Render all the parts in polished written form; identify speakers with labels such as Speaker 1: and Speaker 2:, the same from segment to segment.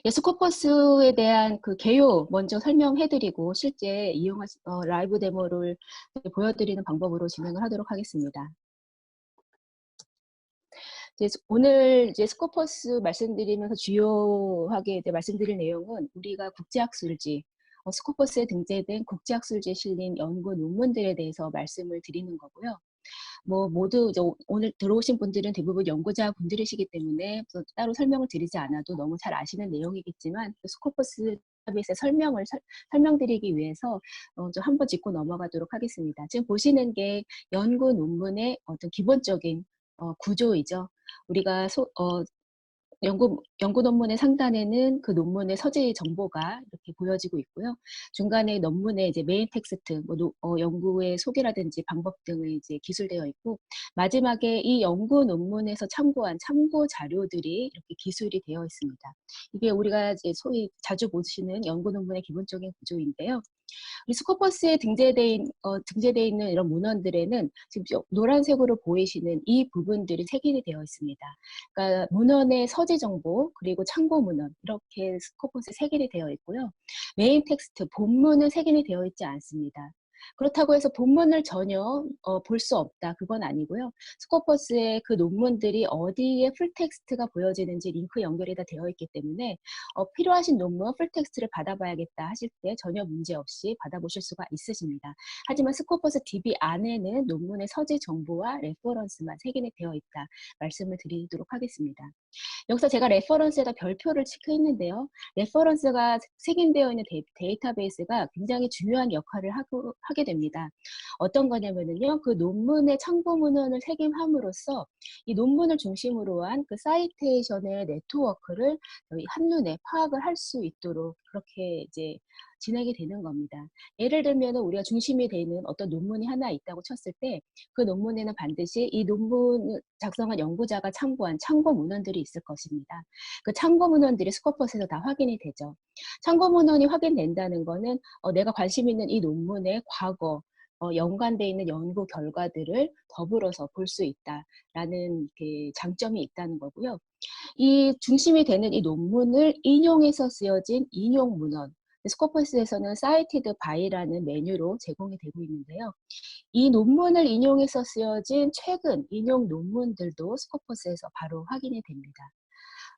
Speaker 1: 예, 스코퍼스에 대한 그 개요 먼저 설명해드리고 실제 라이브 데모를 보여드리는 방법으로 진행을 하도록 하겠습니다. 오늘 이제 스코퍼스 말씀드리면서 주요하게 이제 말씀드릴 내용은 우리가 국제학술지, 스코퍼스에 등재된 국제학술지에 실린 연구 논문들에 대해서 말씀을 드리는 거고요. 모두 이제 오늘 들어오신 분들은 대부분 연구자 분들이시기 때문에 따로 설명을 드리지 않아도 너무 잘 아시는 내용이겠지만 스코퍼스 다tabase 설명드리기 위해서 좀 한번 짚고 넘어가도록 하겠습니다. 지금 보시는 게 연구 논문의 어떤 기본적인 구조이죠. 우리가 연구 논문의 상단에는 그 논문의 서재 정보가 이렇게 보여지고 있고요. 중간에 논문의 이제 메인 텍스트, 연구의 소개라든지 방법 등이 이제 기술되어 있고, 마지막에 이 연구 논문에서 참고한 참고 자료들이 이렇게 기술이 되어 있습니다. 이게 우리가 이제 소위 자주 보시는 연구 논문의 기본적인 구조인데요. 이 스코퍼스에 등재되어 있는 이런 문헌들에는 지금 노란색으로 보이시는 이 부분들이 색인이 되어 있습니다. 그러니까 문헌의 서지 정보 그리고 참고 문헌 이렇게 스코퍼스에 색인이 되어 있고요. 메인 텍스트 본문은 색인이 되어 있지 않습니다. 그렇다고 해서 본문을 전혀 볼 수 없다. 그건 아니고요. 스코퍼스의 그 논문들이 어디에 풀텍스트가 보여지는지 링크 연결이 다 되어 있기 때문에 필요하신 논문 풀텍스트를 받아봐야겠다 하실 때 전혀 문제없이 받아보실 수가 있으십니다. 하지만 스코퍼스 DB 안에는 논문의 서지 정보와 레퍼런스만 색인이 되어 있다. 말씀을 드리도록 하겠습니다. 여기서 제가 레퍼런스에다 별표를 체크했는데요. 레퍼런스가 색인되어 있는 데이터베이스가 굉장히 중요한 역할을 하게 됩니다. 어떤 거냐면요. 그 논문의 참고 문헌을 색임함으로써 이 논문을 중심으로 한 그 사이테이션의 네트워크를 저희 한눈에 파악을 할 수 있도록 그렇게 이제 진행이 되는 겁니다. 예를 들면 우리가 중심이 되는 어떤 논문이 하나 있다고 쳤을 때 그 논문에는 반드시 이 논문 작성한 연구자가 참고한 참고 문헌들이 있을 것입니다. 그 참고 문헌들이 스코퍼스에서 다 확인이 되죠. 참고 문헌이 확인된다는 거는 내가 관심 있는 이 논문의 과거 연관되어 있는 연구 결과들을 더불어서 볼 수 있다라는 장점이 있다는 거고요. 이 중심이 되는 이 논문을 인용해서 쓰여진 인용 문헌, 스코퍼스에서는 cited by라는 메뉴로 제공이 되고 있는데요. 이 논문을 인용해서 쓰여진 최근 인용 논문들도 스코퍼스에서 바로 확인이 됩니다.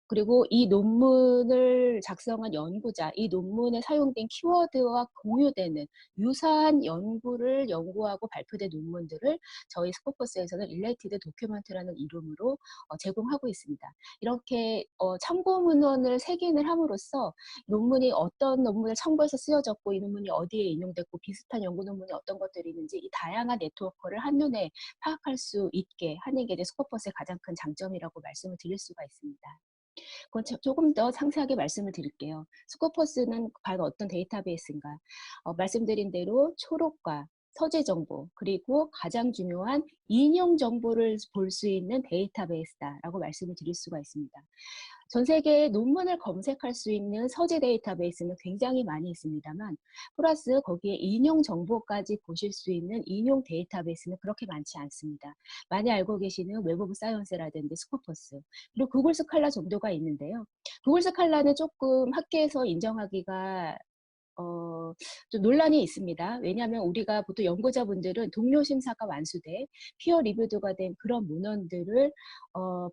Speaker 1: 그리고 이 논문을 작성한 연구자, 이 논문에 사용된 키워드와 공유되는 유사한 연구를 연구하고 발표된 논문들을 저희 스코퍼스에서는 Related Document라는 이름으로 제공하고 있습니다. 이렇게 참고 문헌을 색인을 함으로써 논문이 어떤 논문을 참고해서 쓰여졌고 이 논문이 어디에 인용됐고 비슷한 연구 논문이 어떤 것들이 있는지 이 다양한 네트워크를 한눈에 파악할 수 있게 하는 게 스코퍼스의 가장 큰 장점이라고 말씀을 드릴 수가 있습니다. 그건 조금 더 상세하게 말씀을 드릴게요. 스코퍼스는 과연 어떤 데이터베이스인가? 말씀드린 대로 초록과 서재 정보 그리고 가장 중요한 인용 정보를 볼 수 있는 데이터베이스다라고 말씀을 드릴 수가 있습니다. 전 세계에 논문을 검색할 수 있는 서재 데이터베이스는 굉장히 많이 있습니다만 플러스 거기에 인용 정보까지 보실 수 있는 인용 데이터베이스는 그렇게 많지 않습니다. 많이 알고 계시는 웹 오브 사이언스라든지 스코퍼스 그리고 구글 스칼라 정도가 있는데요. 구글 스칼라는 조금 학계에서 인정하기가 좀 논란이 있습니다. 왜냐하면 우리가 보통 연구자분들은 동료 심사가 완수돼 피어 리뷰드가 된 그런 문헌들을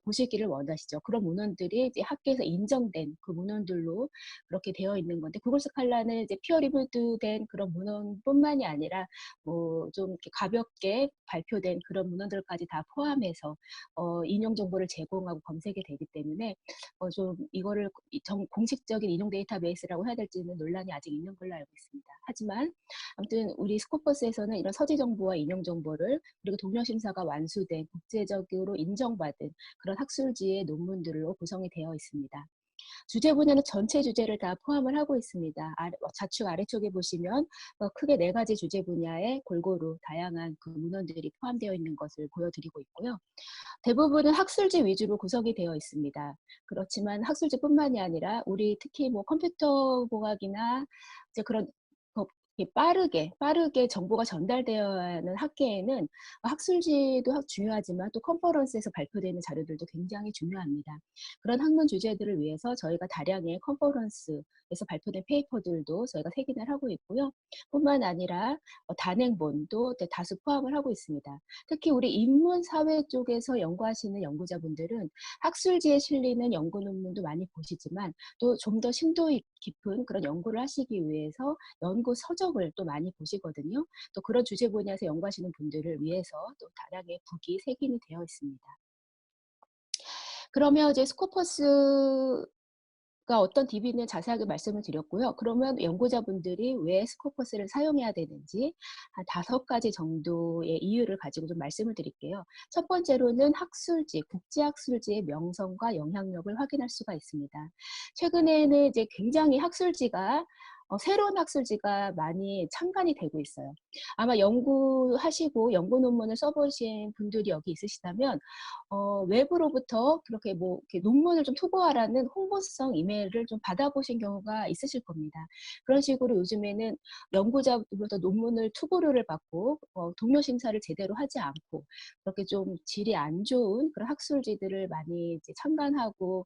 Speaker 1: 보시기를 원하시죠. 그런 문헌들이 이제 학계에서 인정된 그 문헌들로 그렇게 되어 있는 건데 구글 스칼라는 이제 피어 리뷰드된 그런 문헌뿐만이 아니라 좀 이렇게 가볍게 발표된 그런 문헌들까지 다 포함해서 인용 정보를 제공하고 검색이 되기 때문에 좀 이거를 공식적인 인용 데이터베이스라고 해야 될지는 논란이 아직 있는 걸로 알고 있습니다. 하지만 아무튼 우리 스코퍼스에서는 이런 서지 정보와 인용 정보를 그리고 동료 심사가 완수된 국제적으로 인정받은 그런 학술지의 논문들로 구성이 되어 있습니다. 주제 분야는 전체 주제를 다 포함을 하고 있습니다. 좌측 아래쪽에 보시면 크게 4가지 주제 분야에 골고루 다양한 그 문헌들이 포함되어 있는 것을 보여드리고 있고요. 대부분은 학술지 위주로 구성이 되어 있습니다. 그렇지만 학술지뿐만이 아니라 우리 특히 컴퓨터 공학이나 이제 그런 빠르게 정보가 전달되어야 하는 학계에는 학술지도 중요하지만 또 컨퍼런스에서 발표되는 자료들도 굉장히 중요합니다. 그런 학문 주제들을 위해서 저희가 다량의 컨퍼런스에서 발표된 페이퍼들도 저희가 세기를 하고 있고요. 뿐만 아니라 단행본도 다수 포함을 하고 있습니다. 특히 우리 인문사회 쪽에서 연구하시는 연구자분들은 학술지에 실리는 연구 논문도 많이 보시지만 또 좀 더 심도 깊은 그런 연구를 하시기 위해서 연구 서적을 또 많이 보시거든요. 또 그런 주제 분야에서 연구하시는 분들을 위해서 또 다량의 북이 세기는 되어 있습니다. 그러면 이제 스코퍼스가 어떤 DB는 자세하게 말씀을 드렸고요. 그러면 연구자분들이 왜 스코퍼스를 사용해야 되는지 한 5가지 정도의 이유를 가지고 좀 말씀을 드릴게요. 첫 번째로는 학술지, 국제학술지의 명성과 영향력을 확인할 수가 있습니다. 최근에는 이제 굉장히 학술지가 새로운 학술지가 많이 창간이 되고 있어요. 아마 연구하시고 연구 논문을 써보신 분들이 여기 있으시다면 외부로부터 그렇게 뭐 이렇게 논문을 좀 투고하라는 홍보성 이메일을 좀 받아보신 경우가 있으실 겁니다. 그런 식으로 요즘에는 연구자로부터 논문을 투고료를 받고 동료 심사를 제대로 하지 않고 그렇게 좀 질이 안 좋은 그런 학술지들을 많이 이제 창간하고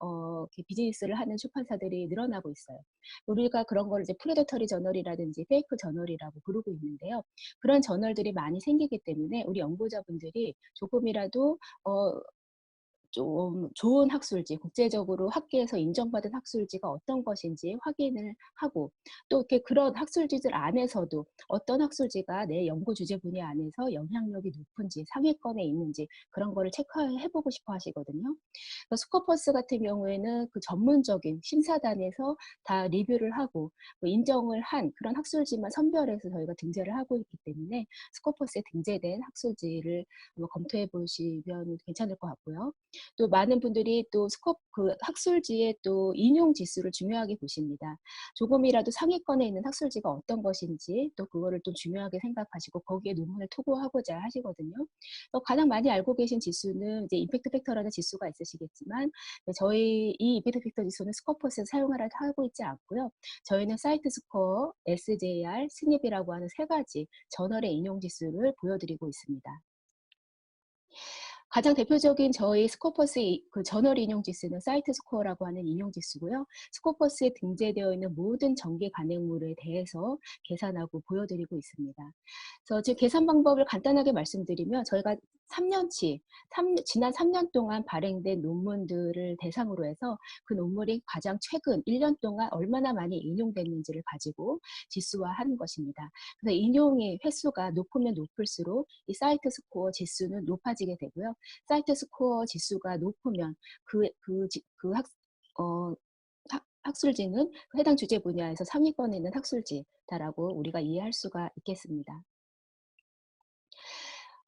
Speaker 1: 이렇게 비즈니스를 하는 출판사들이 늘어나고 있어요. 우리가 그런 걸 이제 프레데터리 저널이라든지 페이크 저널이라고 부르고 있는데요. 그런 저널들이 많이 생기기 때문에 우리 연구자분들이 조금이라도 좀 좋은 학술지, 국제적으로 학계에서 인정받은 학술지가 어떤 것인지 확인을 하고 또 이렇게 그런 학술지들 안에서도 어떤 학술지가 내 연구 주제 분야 안에서 영향력이 높은지 상위권에 있는지 그런 거를 체크해 보고 싶어 하시거든요. 스코퍼스 같은 경우에는 그 전문적인 심사단에서 다 리뷰를 하고 인정을 한 그런 학술지만 선별해서 저희가 등재를 하고 있기 때문에 스코퍼스에 등재된 학술지를 한번 검토해 보시면 괜찮을 것 같고요. 또 많은 분들이 또 그 학술지의 또 인용 지수를 중요하게 보십니다. 조금이라도 상위권에 있는 학술지가 어떤 것인지 또 그거를 또 중요하게 생각하시고 거기에 논문을 투고하고자 하시거든요. 가장 많이 알고 계신 지수는 이제 임팩트 팩터라는 지수가 있으시겠지만 저희 이 임팩트 팩터 지수는 스코퍼스에서 사용하라 하고 있지 않고요. 저희는 사이트 스코어, SJR, 스닙이라고 하는 3가지 저널의 인용 지수를 보여드리고 있습니다. 가장 대표적인 저희 스코퍼스 그 저널 인용 지수는 사이트 스코어라고 하는 인용 지수고요. 스코퍼스에 등재되어 있는 모든 정기 간행물에 대해서 계산하고 보여드리고 있습니다. 그래서 제 계산 방법을 간단하게 말씀드리면 저희가 3년치, 지난 3년 동안 발행된 논문들을 대상으로 해서 그 논문이 가장 최근 1년 동안 얼마나 많이 인용됐는지를 가지고 지수화하는 것입니다. 그래서 인용의 횟수가 높으면 높을수록 이 사이트 스코어 지수는 높아지게 되고요. 사이트 스코어 지수가 높으면 학술지는 해당 주제 분야에서 상위권에 있는 학술지다라고 우리가 이해할 수가 있겠습니다.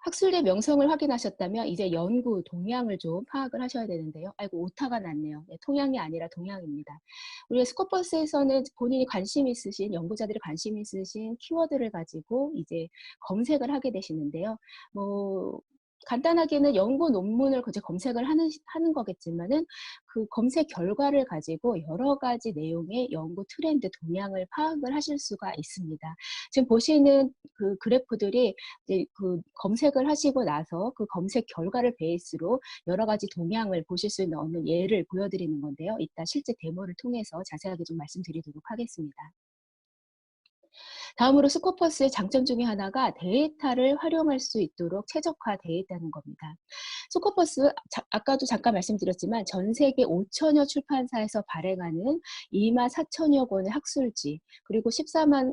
Speaker 1: 학술의 명성을 확인하셨다면 이제 연구 동향을 좀 파악을 하셔야 되는데요. 아이고 오타가 났네요. 네, 통향이 아니라 동향입니다. 우리가 스코퍼스에서는 본인이 관심 있으신 연구자들이 관심 있으신 키워드를 가지고 이제 검색을 하게 되시는데요. 뭐 간단하게는 연구 논문을 이제 검색을 하는 거겠지만은 그 검색 결과를 가지고 여러 가지 내용의 연구 트렌드 동향을 파악을 하실 수가 있습니다. 지금 보시는 그 그래프들이 이제 그 검색을 하시고 나서 그 검색 결과를 베이스로 여러 가지 동향을 보실 수 있는 예를 보여드리는 건데요. 이따 실제 데모를 통해서 자세하게 좀 말씀드리도록 하겠습니다. 다음으로 스코퍼스의 장점 중에 하나가 데이터를 활용할 수 있도록 최적화되어 있다는 겁니다. 스코퍼스 아까도 잠깐 말씀드렸지만 전 세계 5천여 출판사에서 발행하는 2만 4천여 권의 학술지 그리고 19만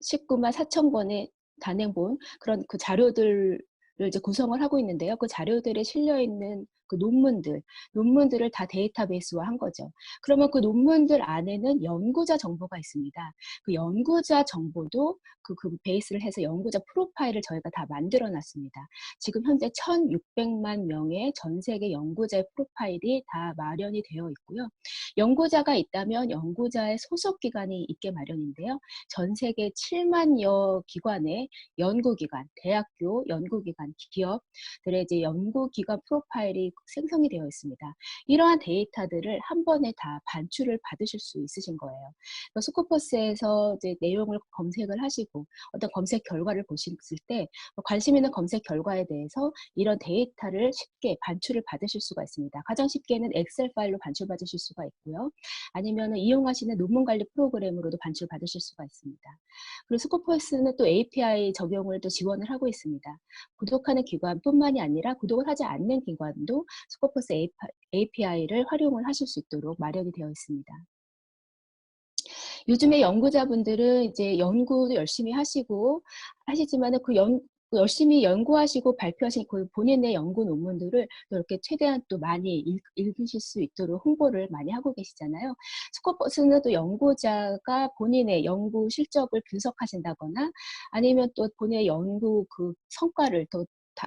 Speaker 1: 4천 권의 단행본 그런 그 자료들을 이제 구성을 하고 있는데요. 그 자료들에 실려 있는 그 논문들을 다 데이터베이스화한 거죠. 그러면 그 논문들 안에는 연구자 정보가 있습니다. 그 연구자 정보도 그 베이스를 해서 연구자 프로파일을 저희가 다 만들어 놨습니다. 지금 현재 1,600만 명의 전 세계 연구자의 프로파일이 다 마련이 되어 있고요. 연구자가 있다면 연구자의 소속 기관이 있게 마련인데요. 전 세계 7만여 기관의 연구기관, 대학교, 연구기관, 기업들의 이제 연구기관 프로파일이 생성이 되어 있습니다. 이러한 데이터들을 한 번에 다 반출을 받으실 수 있으신 거예요. 스코퍼스에서 이제 내용을 검색을 하시고 어떤 검색 결과를 보셨을 때 관심 있는 검색 결과에 대해서 이런 데이터를 쉽게 반출을 받으실 수가 있습니다. 가장 쉽게는 엑셀 파일로 반출받으실 수가 있고요. 아니면 이용하시는 논문 관리 프로그램으로도 반출받으실 수가 있습니다. 그리고 스코퍼스는 또 API 적용을 또 지원을 하고 있습니다. 구독하는 기관뿐만이 아니라 구독을 하지 않는 기관도 스코퍼스 API를 활용을 하실 수 있도록 마련이 되어 있습니다. 요즘에 연구자분들은 이제 연구도 열심히 하시지만은 열심히 연구하시고 발표하신 그 본인의 연구 논문들을 또 이렇게 최대한 또 많이 읽으실 수 있도록 홍보를 많이 하고 계시잖아요. 스코퍼스는 또 연구자가 본인의 연구 실적을 분석하신다거나 아니면 또 본인의 연구 그 성과를 더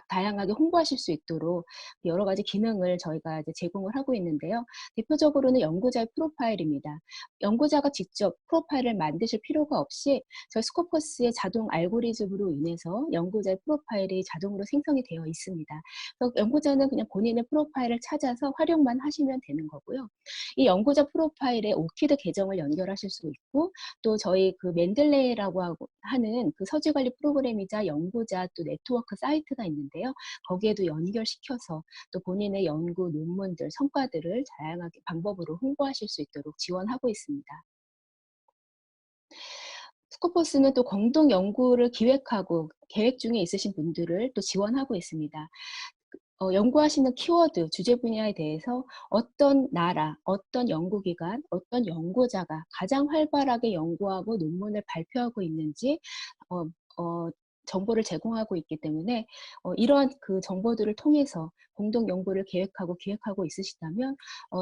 Speaker 1: 다양하게 홍보하실 수 있도록 여러 가지 기능을 저희가 이제 제공을 하고 있는데요. 대표적으로는 연구자의 프로파일입니다. 연구자가 직접 프로파일을 만드실 필요가 없이 저희 스코퍼스의 자동 알고리즘으로 인해서 연구자의 프로파일이 자동으로 생성이 되어 있습니다. 그래서 연구자는 그냥 본인의 프로파일을 찾아서 활용만 하시면 되는 거고요. 이 연구자 프로파일에 오키드 계정을 연결하실 수 있고 또 저희 그 맨들레이라고 하는 그 서지 관리 프로그램이자 연구자 또 네트워크 사이트가 있는데요. 거기에도 연결시켜서 또 본인의 연구 논문들, 성과들을 다양하게 방법으로 홍보하실 수 있도록 지원하고 있습니다. 스코퍼스는 또 공동 연구를 기획하고 계획 중에 있으신 분들을 또 지원하고 있습니다. 연구하시는 키워드, 주제 분야에 대해서 어떤 나라, 어떤 연구기관, 어떤 연구자가 가장 활발하게 연구하고 논문을 발표하고 있는지 어, 어, 정보를 제공하고 있기 때문에 이러한 그 정보들을 통해서 공동 연구를 기획하고 있으시다면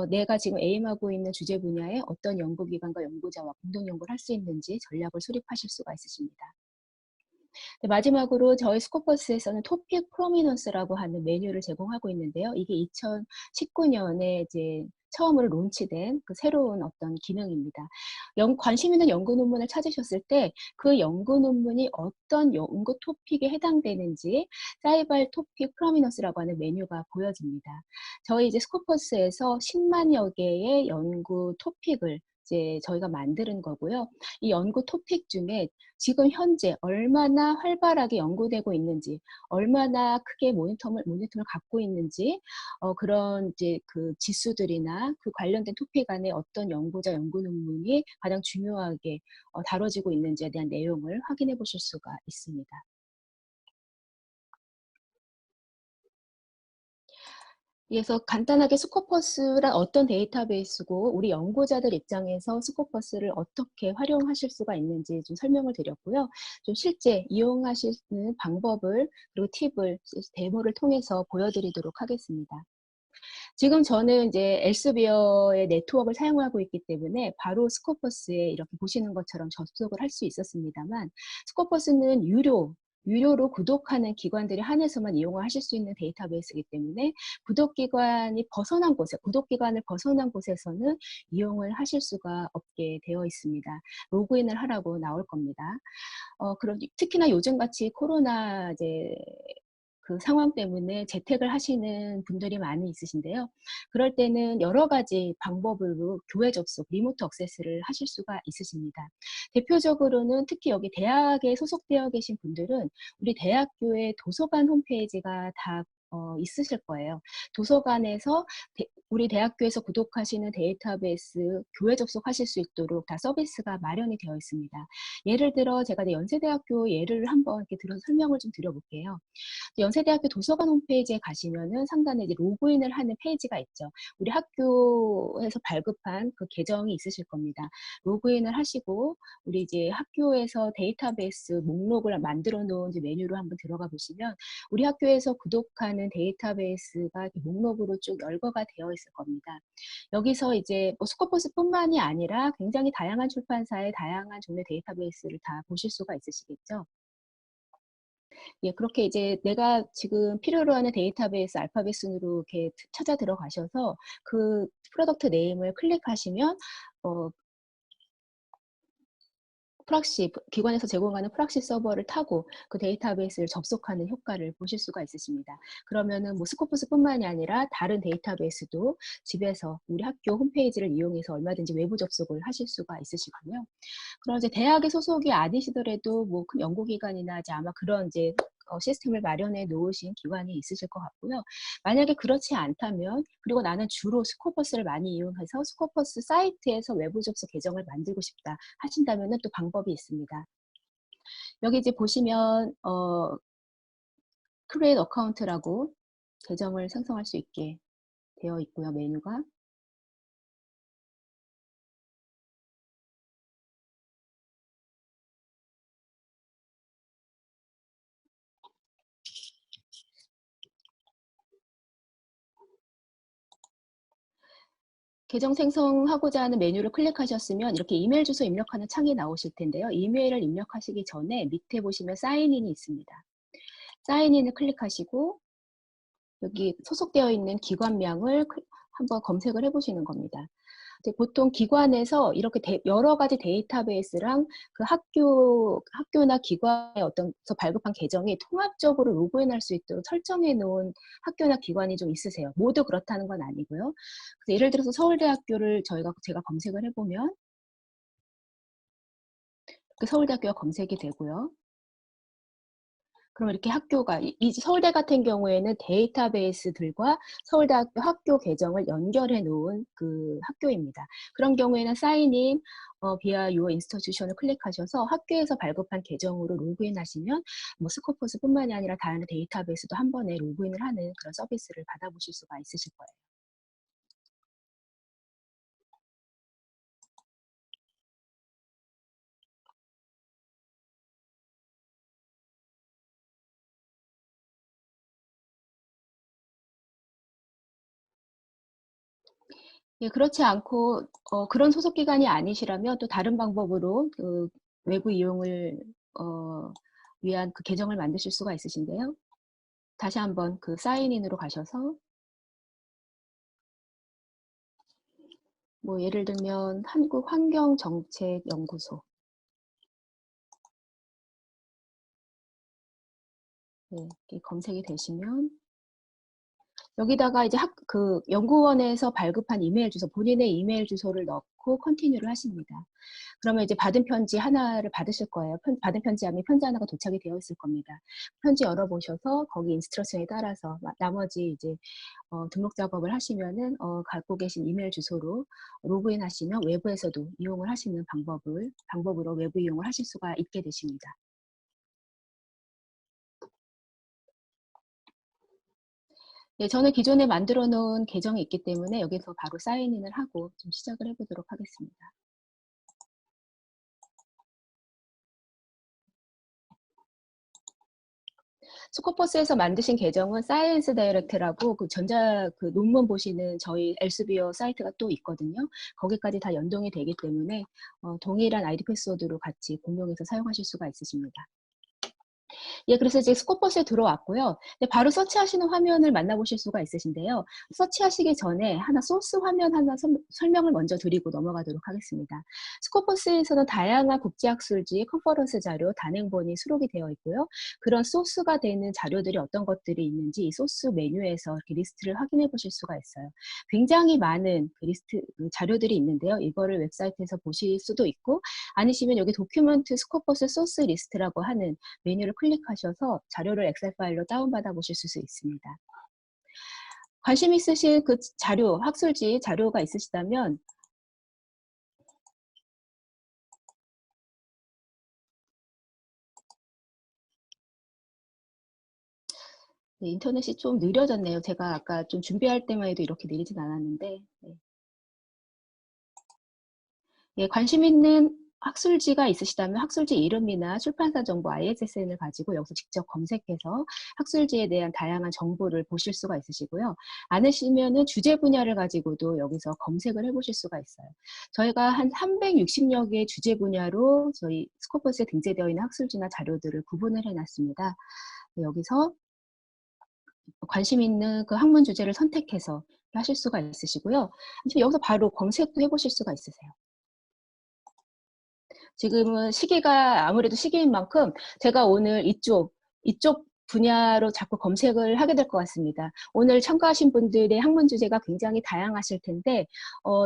Speaker 1: 내가 지금 에임하고 있는 주제 분야에 어떤 연구기관과 연구자와 공동 연구를 할 수 있는지 전략을 수립하실 수가 있으십니다. 마지막으로 저희 스코퍼스에서는 토픽 프로미넌스라고 하는 메뉴를 제공하고 있는데요. 이게 2019년에 이제 처음으로 론치된 그 새로운 어떤 기능입니다. 관심 있는 연구 논문을 찾으셨을 때 그 연구 논문이 어떤 연구 토픽에 해당되는지 사이발 토픽 프로미넌스라고 하는 메뉴가 보여집니다. 저희 이제 스코퍼스에서 10만여 개의 연구 토픽을 이제 저희가 만드는 거고요. 이 연구 토픽 중에 지금 현재 얼마나 활발하게 연구되고 있는지, 얼마나 크게 모니터를 갖고 있는지, 그런 이제 그 지수들이나 그 관련된 토픽 안에 어떤 연구자 연구 논문이 가장 중요하게 다뤄지고 있는지에 대한 내용을 확인해 보실 수가 있습니다. 그래서 간단하게 스코퍼스란 어떤 데이터베이스고 우리 연구자들 입장에서 스코퍼스를 어떻게 활용하실 수가 있는지 좀 설명을 드렸고요. 좀 실제 이용하시는 방법을 그리고 팁을 데모를 통해서 보여드리도록 하겠습니다. 지금 저는 이제 엘스비어의 네트워크를 사용하고 있기 때문에 바로 스코퍼스에 이렇게 보시는 것처럼 접속을 할 수 있었습니다만 스코퍼스는 유료로 구독하는 기관들이 한해서만 이용을 하실 수 있는 데이터베이스이기 때문에 구독 기관을 벗어난 곳에서는 이용을 하실 수가 없게 되어 있습니다. 로그인을 하라고 나올 겁니다. 그럼 특히나 요즘같이 코로나 이제 그 상황 때문에 재택을 하시는 분들이 많이 있으신데요. 그럴 때는 여러 가지 방법으로 교외 접속, 리모트 액세스를 하실 수가 있으십니다. 대표적으로는 특히 여기 대학에 소속되어 계신 분들은 우리 대학교의 도서관 홈페이지가 다 있으실 거예요. 도서관에서 우리 대학교에서 구독하시는 데이터베이스 교외 접속하실 수 있도록 다 서비스가 마련이 되어 있습니다. 예를 들어 제가 연세대학교 예를 한번 이렇게 들어서 설명을 좀 드려볼게요. 연세대학교 도서관 홈페이지에 가시면은 상단에 이제 로그인을 하는 페이지가 있죠. 우리 학교에서 발급한 그 계정이 있으실 겁니다. 로그인을 하시고 우리 이제 학교에서 데이터베이스 목록을 만들어 놓은 이제 메뉴로 한번 들어가 보시면 우리 학교에서 구독하는 데이터베이스가 이렇게 목록으로 쭉 열거가 되어 있을 겁니다. 여기서 이제 뭐 스코퍼스뿐만이 아니라 굉장히 다양한 출판사의 다양한 종류의 데이터베이스를 다 보실 수가 있으시겠죠. 예, 그렇게 이제 내가 지금 필요로 하는 데이터베이스 알파벳 순으로 이렇게 찾아 들어가셔서 그 프로덕트 네임을 클릭하시면 어, 프락시, 기관에서 제공하는 프락시 서버를 타고 그 데이터베이스를 접속하는 효과를 보실 수가 있으십니다. 그러면은 뭐 스코포스뿐만이 아니라 다른 데이터베이스도 집에서 우리 학교 홈페이지를 이용해서 얼마든지 외부 접속을 하실 수가 있으시고요. 그럼 이제 대학의 소속이 아니시더라도 뭐 큰 연구기관이나 이제 아마 그런 이제 시스템을 마련해 놓으신 기관이 있으실 것 같고요. 만약에 그렇지 않다면, 그리고 나는 주로 스코퍼스를 많이 이용해서 스코퍼스 사이트에서 외부 접속 계정을 만들고 싶다 하신다면은 또 방법이 있습니다. 여기 이제 보시면 create account라고 계정을 생성할 수 있게 되어 있고요. 메뉴가. 계정 생성하고자 하는 메뉴를 클릭하셨으면 이렇게 이메일 주소 입력하는 창이 나오실 텐데요. 이메일을 입력하시기 전에 밑에 보시면 사인인이 있습니다. 사인인을 클릭하시고 여기 소속되어 있는 기관명을 한번 검색을 해보시는 겁니다. 보통 기관에서 이렇게 여러 가지 데이터베이스랑 그 학교나 기관의 어떤 발급한 계정이 통합적으로 로그인할 수 있도록 설정해 놓은 학교나 기관이 좀 있으세요. 모두 그렇다는 건 아니고요. 그래서 예를 들어서 서울대학교를 제가 검색을 해보면 그 서울대학교가 검색이 되고요. 그럼 이렇게 학교가, 이 서울대 같은 경우에는 데이터베이스들과 서울대학교 학교 계정을 연결해 놓은 그 학교입니다. 그런 경우에는 사인인 via your institution을 클릭하셔서 학교에서 발급한 계정으로 로그인 하시면 뭐 스코퍼스뿐만이 아니라 다른 데이터베이스도 한 번에 로그인을 하는 그런 서비스를 받아보실 수가 있으실 거예요. 예, 그렇지 않고 그런 소속 기관이 아니시라면 또 다른 방법으로 그 외부 이용을 위한 그 계정을 만드실 수가 있으신데요. 다시 한번 그 사인인으로 가셔서 뭐 예를 들면 한국환경정책연구소, 네, 이렇게 검색이 되시면 여기다가 이제 그 연구원에서 발급한 이메일 주소, 본인의 이메일 주소를 넣고 컨티뉴를 하십니다. 그러면 이제 받은 편지 하나를 받으실 거예요. 받은 편지함에 편지 하나가 도착이 되어 있을 겁니다. 편지 열어보셔서 거기 인스트럭션에 따라서 나머지 이제 등록 작업을 하시면은 갖고 계신 이메일 주소로 로그인 하시면 외부에서도 이용을 하시는 방법으로 외부 이용을 하실 수가 있게 되십니다. 네, 저는 기존에 만들어 놓은 계정이 있기 때문에 여기서 바로 사인인을 하고 좀 시작을 해보도록 하겠습니다. 스코퍼스에서 만드신 계정은 사이언스 다이렉트라고 그 그 논문 보시는 저희 엘스비어 사이트가 또 있거든요. 거기까지 다 연동이 되기 때문에 동일한 아이디 패스워드로 같이 공용해서 사용하실 수가 있으십니다. 예, 그래서 이제 스코퍼스에 들어왔고요. 네, 바로 서치하시는 화면을 만나보실 수가 있으신데요. 서치하시기 전에 소스 화면 하나 설명을 먼저 드리고 넘어가도록 하겠습니다. 스코퍼스에서는 다양한 국제학술지, 컨퍼런스 자료, 단행본이 수록이 되어 있고요. 그런 소스가 되는 자료들이 어떤 것들이 있는지 이 소스 메뉴에서 이렇게 리스트를 확인해 보실 수가 있어요. 굉장히 많은 그 자료들이 있는데요. 이거를 웹사이트에서 보실 수도 있고, 아니시면 여기 도큐먼트 스코퍼스 소스 리스트라고 하는 메뉴를 클릭하셔서 자료를 엑셀 파일로 다운받아 보실 수 있습니다. 관심 있으신 그 자료, 학술지 자료가 있으시다면 네, 인터넷이 좀 느려졌네요. 제가 아까 좀 준비할 때만 해도 이렇게 느리진 않았는데 네. 예, 관심 있는 학술지가 있으시다면 학술지 이름이나 출판사 정보 ISSN을 가지고 여기서 직접 검색해서 학술지에 대한 다양한 정보를 보실 수가 있으시고요. 않으시면은 주제 분야를 가지고도 여기서 검색을 해보실 수가 있어요. 저희가 한 360여 개의 주제 분야로 저희 스코퍼스에 등재되어 있는 학술지나 자료들을 구분을 해놨습니다. 여기서 관심 있는 그 학문 주제를 선택해서 하실 수가 있으시고요. 여기서 바로 검색도 해보실 수가 있으세요. 지금은 시기가 아무래도 시기인 만큼 제가 오늘 이쪽 분야로 자꾸 검색을 하게 될 것 같습니다. 오늘 참가하신 분들의 학문 주제가 굉장히 다양하실 텐데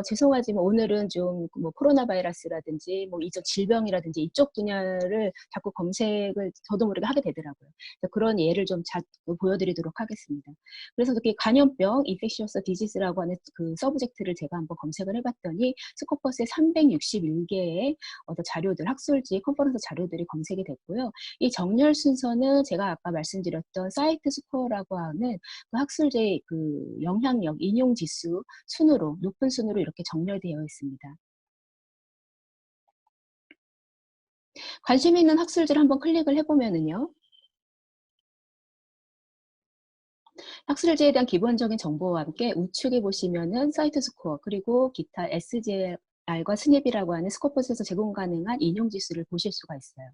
Speaker 1: 죄송하지만 오늘은 좀 뭐 코로나 바이러스라든지 뭐 이쪽 질병이라든지 이쪽 분야를 자꾸 검색을 저도 모르게 하게 되더라고요. 그래서 그런 예를 좀 자꾸 보여드리도록 하겠습니다. 그래서 이렇게 감염병, infectious disease라고 하는 그 서브젝트를 제가 한번 검색을 해봤더니 스코퍼스에 361개의 어떤 자료들, 학술지, 컨퍼런스 자료들이 검색이 됐고요. 이 정렬 순서는 제가 아까 말씀드렸던 사이트 스코어라고 하는 그 학술지의 그 영향력, 인용 지수 순으로, 높은 순으로 이렇게 정렬되어 있습니다. 관심 있는 학술지를 한번 클릭을 해보면은요. 학술지에 대한 기본적인 정보와 함께 우측에 보시면은 사이트 스코어 그리고 기타 SGR과 스냅이라고 하는 스코퍼스에서 제공 가능한 인용 지수를 보실 수가 있어요.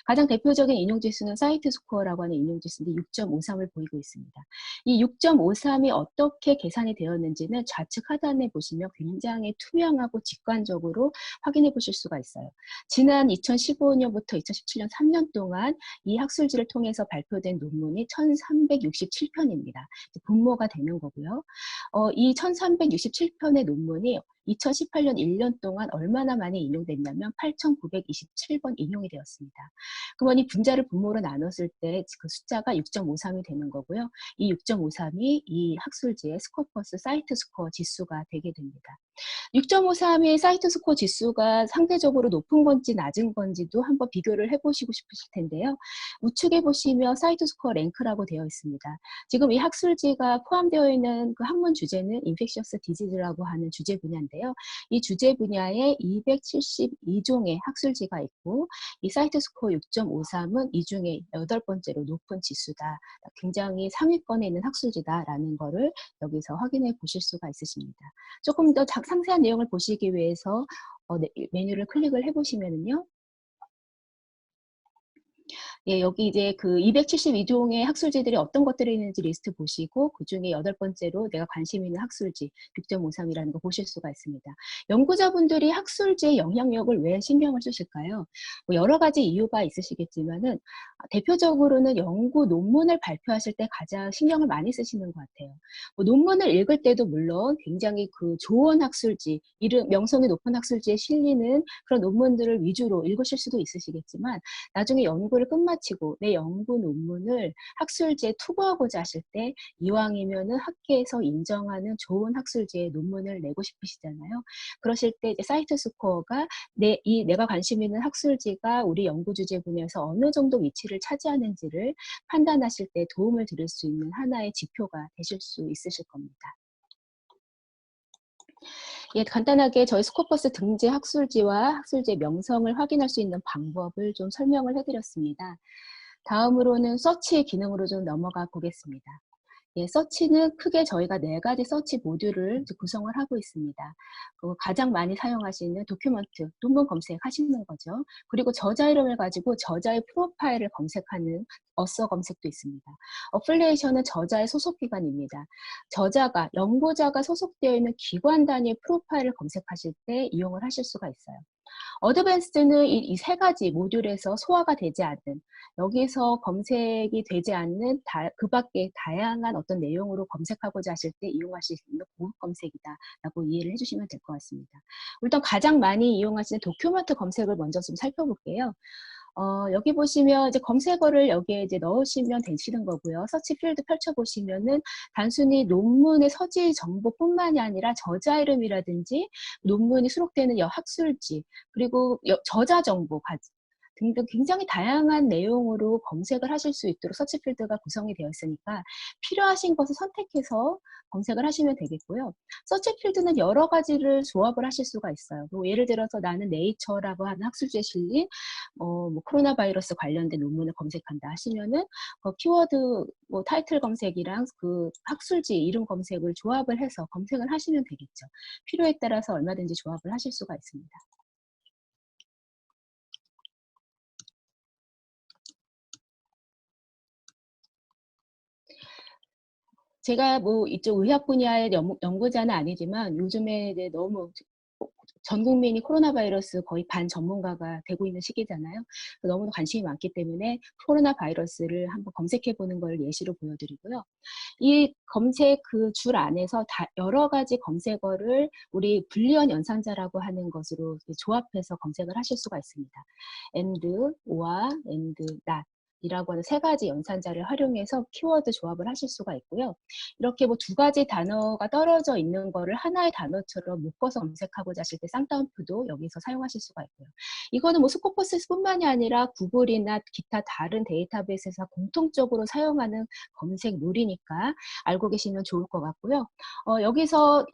Speaker 1: 가장 대표적인 인용 지수는 사이트 스코어라고 하는 인용 지수인데 6.53을 보이고 있습니다. 이 6.53이 어떻게 계산이 되었는지는 좌측 하단에 보시면 굉장히 투명하고 직관적으로 확인해 보실 수가 있어요. 지난 2015년부터 2017년 3년 동안 이 학술지를 통해서 발표된 논문이 1367편입니다. 분모가 되는 거고요. 이 1367편의 논문이 2018년 1년 동안 얼마나 많이 인용됐냐면 8,927번 인용이 되었습니다. 그러면 이 분자를 분모로 나눴을 때 그 숫자가 6.53이 되는 거고요. 이 6.53이 이 학술지의 스코퍼스 사이트 스코어 지수가 되게 됩니다. 6.53의 사이트 스코어 지수가 상대적으로 높은 건지 낮은 건지도 한번 비교를 해보시고 싶으실 텐데요. 우측에 보시면 사이트 스코어 랭크라고 되어 있습니다. 지금 이 학술지가 포함되어 있는 그 학문 주제는 인펙셔스 디지즈라고 하는 주제 분야인데요. 이 주제 분야에 272종의 학술지가 있고 이 사이트 스코어 6.53은 이 중에 8번째로 높은 지수다. 굉장히 상위권에 있는 학술지다라는 거를 여기서 확인해 보실 수가 있으십니다. 조금 더 상세한 내용을 보시기 위해서 메뉴를 클릭을 해보시면은요. 예, 여기 이제 그 272종의 학술지들이 어떤 것들이 있는지 리스트 보시고 그중에 8번째로 내가 관심 있는 학술지 6.53이라는 거 보실 수가 있습니다. 연구자분들이 학술지의 영향력을 왜 신경을 쓰실까요? 뭐 여러 가지 이유가 있으시겠지만은 대표적으로는 연구 논문을 발표하실 때 가장 신경을 많이 쓰시는 것 같아요. 뭐 논문을 읽을 때도 물론 굉장히 그 좋은 학술지, 명성이 높은 학술지에 실리는 그런 논문들을 위주로 읽으실 수도 있으시겠지만 나중에 연구를 끝마치고 내 연구 논문을 학술지에 투고하고자 하실 때 이왕이면은 학계에서 인정하는 좋은 학술지의 논문을 내고 싶으시잖아요. 그러실 때 이제 사이트 스코어가 내가 관심 있는 학술지가 우리 연구 주제 분야에서 어느 정도 위치를 차지하는지를 판단하실 때 도움을 드릴 수 있는 하나의 지표가 되실 수 있으실 겁니다. 예, 간단하게 저희 스코퍼스 등재 학술지와 학술지의 명성을 확인할 수 있는 방법을 좀 설명을 해드렸습니다. 다음으로는 서치 기능으로 좀 넘어가 보겠습니다. 예, 서치는 크게 저희가 4가지 서치 모듈을 구성을 하고 있습니다. 가장 많이 사용하시는 도큐먼트, 논문 검색하시는 거죠. 그리고 저자 이름을 가지고 저자의 프로파일을 검색하는 어서 검색도 있습니다. 어플리에이션은 저자의 소속 기관입니다. 연구자가 소속되어 있는 기관 단위의 프로파일을 검색하실 때 이용을 하실 수가 있어요. 어드밴스드는 이 3가지 모듈에서 소화가 되지 않는, 여기서 검색이 되지 않는 그 밖에 다양한 어떤 내용으로 검색하고자 하실 때 이용하실 수 있는 고급 검색이다라고 이해를 해주시면 될 것 같습니다. 일단 가장 많이 이용하시는 도큐먼트 검색을 먼저 좀 살펴볼게요. 여기 보시면 이제 검색어를 여기에 이제 넣으시면 되시는 거고요. 서치 필드 펼쳐보시면은 단순히 논문의 서지 정보뿐만이 아니라 저자 이름이라든지 논문이 수록되는 학술지, 그리고 저자 정보 등등 굉장히 다양한 내용으로 검색을 하실 수 있도록 서치 필드가 구성이 되어 있으니까 필요하신 것을 선택해서 검색을 하시면 되겠고요. 서치 필드는 여러 가지를 조합을 하실 수가 있어요. 뭐 예를 들어서 나는 네이처라고 하는 학술지에 실린 뭐 코로나 바이러스 관련된 논문을 검색한다 하시면은 키워드 뭐 타이틀 검색이랑 그 학술지 이름 검색을 조합을 해서 검색을 하시면 되겠죠. 필요에 따라서 얼마든지 조합을 하실 수가 있습니다. 제가 뭐 이쪽 의학 분야의 연구자는 아니지만 요즘에 이제 너무 전 국민이 코로나 바이러스 거의 반 전문가가 되고 있는 시기잖아요. 너무나 관심이 많기 때문에 코로나 바이러스를 한번 검색해 보는 걸 예시로 보여드리고요. 이 검색 그 줄 안에서 여러 가지 검색어를 우리 불리언 연산자라고 하는 것으로 조합해서 검색을 하실 수가 있습니다. and, or, and, not 이라고 하는 세 가지 연산자를 활용해서 키워드 조합을 하실 수가 있고요. 이렇게 뭐 두 가지 단어가 떨어져 있는 거를 하나의 단어처럼 묶어서 검색하고자 하실 때 쌍따옴표도 여기서 사용하실 수가 있고요. 이거는 뭐 스코퍼스뿐만이 아니라 구글이나 기타 다른 데이터베이스에서 공통적으로 사용하는 검색 룰이니까 알고 계시면 좋을 것 같고요. 여기서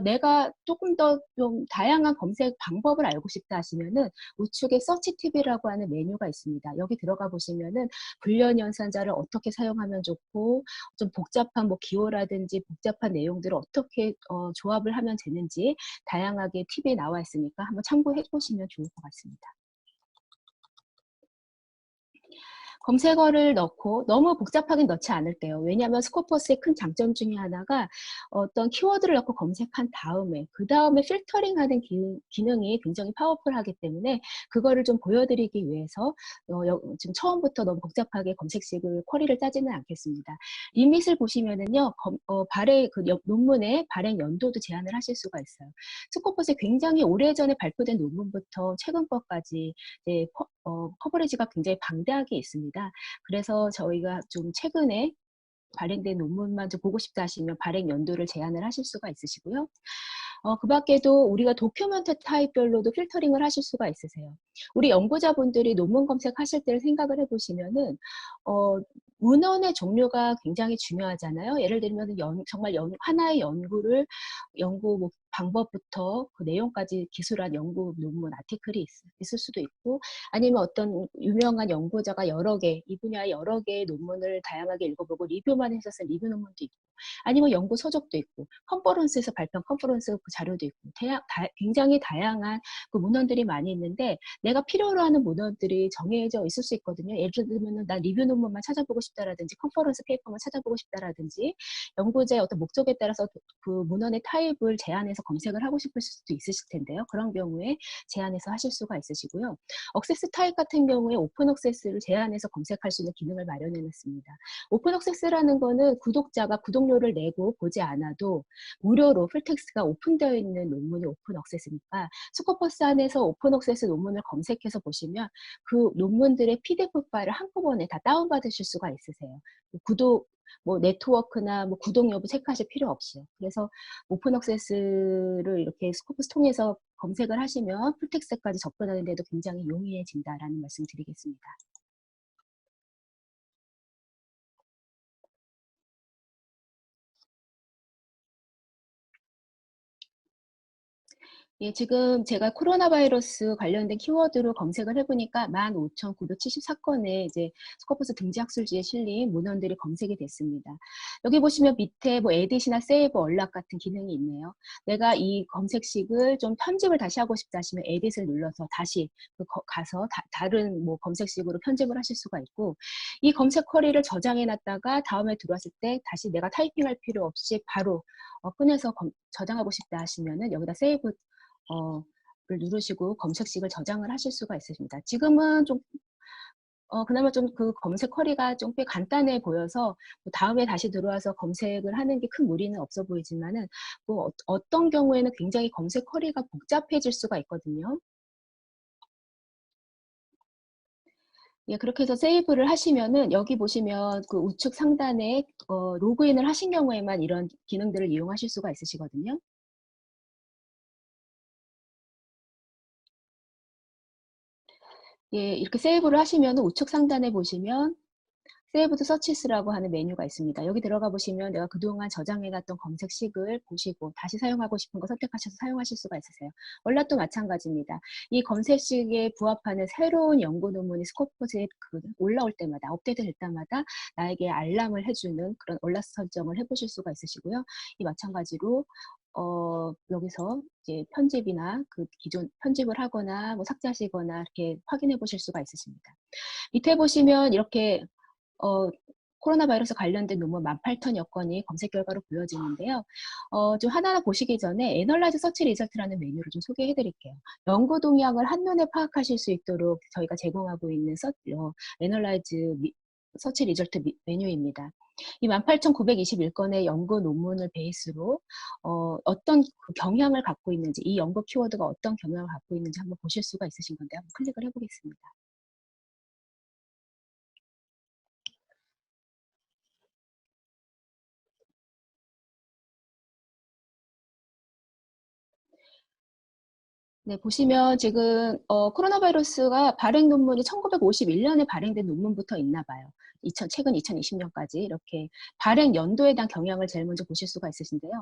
Speaker 1: 내가 조금 더 좀 다양한 검색 방법을 알고 싶다 하시면은 우측에 서치 팁이라고 하는 메뉴가 있습니다. 여기 들어가 보시면은 불리언 연산자를 어떻게 사용하면 좋고 좀 복잡한 뭐 기호라든지 복잡한 내용들을 어떻게 조합을 하면 되는지 다양하게 팁이 나와 있으니까 한번 참고해 보시면 좋을 것 같습니다. 검색어를 넣고 너무 복잡하게 넣지 않을게요. 왜냐하면 스코퍼스의 큰 장점 중에 하나가 어떤 키워드를 넣고 검색한 다음에 그 다음에 필터링하는 기능이 굉장히 파워풀하기 때문에 그거를 좀 보여드리기 위해서 지금 처음부터 너무 복잡하게 검색식을 쿼리를 짜지는 않겠습니다. 리밋을 보시면은요, 논문의 발행 연도도 제한을 하실 수가 있어요. 스코퍼스에 굉장히 오래전에 발표된 논문부터 최근 것까지 이제 커버리지가 굉장히 방대하게 있습니다. 그래서 저희가 좀 최근에 발행된 논문만 좀 보고 싶다 하시면 발행 연도를 제한을 하실 수가 있으시고요. 그 밖에도 우리가 도큐멘트 타입별로도 필터링을 하실 수가 있으세요. 우리 연구자분들이 논문 검색하실 때를 생각을 해보시면은, 문헌의 종류가 굉장히 중요하잖아요. 예를 들면 정말 하나의 연구 뭐 방법부터 그 내용까지 기술한 연구 논문 아티클이 있을 수도 있고, 아니면 어떤 유명한 연구자가 이 분야의 여러 개의 논문을 다양하게 읽어보고 리뷰만 해서 쓴 리뷰 논문도 있고, 아니면 연구 서적도 있고, 컨퍼런스에서 발표한 컨퍼런스 그 자료도 있고, 굉장히 다양한 그 문헌들이 많이 있는데, 내가 필요로 하는 문헌들이 정해져 있을 수 있거든요. 예를 들면 나 리뷰 논문만 찾아보고 싶다라든지, 컨퍼런스 페이퍼만 찾아보고 싶다라든지, 연구자의 어떤 목적에 따라서 그 문헌의 타입을 제한해서 검색을 하고 싶을 수도 있으실 텐데요. 그런 경우에 제한해서 하실 수가 있으시고요. 억세스 타입 같은 경우에 오픈 억세스를 제한해서 검색할 수 있는 기능을 마련해 놨습니다. 오픈 억세스라는 거는 구독자가 구독료를 내고 보지 않아도 무료로 풀텍스트가 오픈되어 있는 논문이 오픈 억세스니까 스코퍼스 안에서 오픈 억세스 논문을 검색해서 보시면 그 논문들의 PDF 파일을 한꺼번에 다 다운받으실 수가 있으세요. 네트워크나 뭐 구독 여부 체크하실 필요 없이요. 그래서 오픈 억세스를 이렇게 스코퍼스 통해서 검색을 하시면 풀텍스트까지 접근하는 데도 굉장히 용이해진다라는 말씀 드리겠습니다. 예, 지금 제가 코로나 바이러스 관련된 키워드로 검색을 해보니까 15,974건의 이제 스코퍼스 등재 학술지에 실린 문헌들이 검색이 됐습니다. 여기 보시면 밑에 뭐 에딧이나 세이브, 언락 같은 기능이 있네요. 내가 이 검색식을 좀 편집을 다시 하고 싶다 하시면 에딧을 눌러서 다시 가서 다른 뭐 검색식으로 편집을 하실 수가 있고, 이 검색 쿼리를 저장해 놨다가 다음에 들어왔을 때 다시 내가 타이핑할 필요 없이 바로 꺼내서 저장하고 싶다 하시면은 여기다 세이브 를 누르시고 검색식을 저장을 하실 수가 있으십니다. 지금은 좀 그나마 좀 그 검색 쿼리가 좀 꽤 간단해 보여서 뭐 다음에 다시 들어와서 검색을 하는 게 큰 무리는 없어 보이지만은 뭐 어떤 경우에는 굉장히 검색 쿼리가 복잡해질 수가 있거든요. 예, 그렇게 해서 세이브를 하시면은 여기 보시면 그 우측 상단에 로그인을 하신 경우에만 이런 기능들을 이용하실 수가 있으시거든요. 예, 이렇게 세이브를 하시면 우측 상단에 보시면 세이브 드 서치스라고 하는 메뉴가 있습니다. 여기 들어가 보시면 내가 그동안 저장해놨던 검색식을 보시고 다시 사용하고 싶은 거 선택하셔서 사용하실 수가 있으세요. 원래도 마찬가지입니다. 이 검색식에 부합하는 새로운 연구 논문이 스코퍼스에 올라올 때마다, 업데이트 될 때마다 나에게 알람을 해주는 그런 얼라스 설정을 해보실 수가 있으시고요. 이 마찬가지로 여기서 이제 편집이나 그 기존 편집을 하거나 뭐 삭제하시거나 이렇게 확인해 보실 수가 있으십니다. 밑에 보시면 이렇게 코로나 바이러스 관련된 논문 18,000여 건이 검색 결과로 보여지는데요. 좀 하나하나 보시기 전에 애널라이즈 서치 리절트라는 메뉴를 좀 소개해 드릴게요. 연구 동향을 한눈에 파악하실 수 있도록 저희가 제공하고 있는 애널라이즈 서치 리절트 메뉴입니다. 이 18,921건의 연구 논문을 베이스로 어떤 그 경향을 갖고 있는지, 이 연구 키워드가 어떤 경향을 갖고 있는지 한번 보실 수가 있으신 건데 한번 클릭을 해보겠습니다. 네, 보시면 지금 코로나 바이러스가 발행 논문이 1951년에 발행된 논문부터 있나 봐요. 최근 2020년까지 이렇게 발행 연도에 대한 경향을 제일 먼저 보실 수가 있으신데요.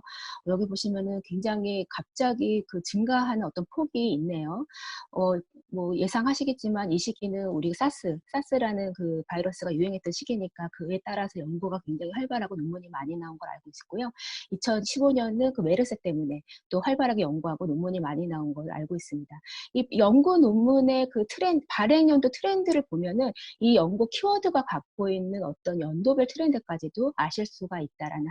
Speaker 1: 여기 보시면은 굉장히 갑자기 그 증가하는 어떤 폭이 있네요. 어, 뭐 예상하시겠지만 이 시기는 우리 사스라는 그 바이러스가 유행했던 시기니까 그에 따라서 연구가 굉장히 활발하고 논문이 많이 나온 걸 알고 있고요. 2015년은 그 메르스 때문에 또 활발하게 연구하고 논문이 많이 나온 걸 알고 있습니다. 이 연구 논문의 그 발행 연도 트렌드를 보면은 이 연구 키워드가 갖고 있는 어떤 연도별 트렌드까지도 아실 수가 있다라는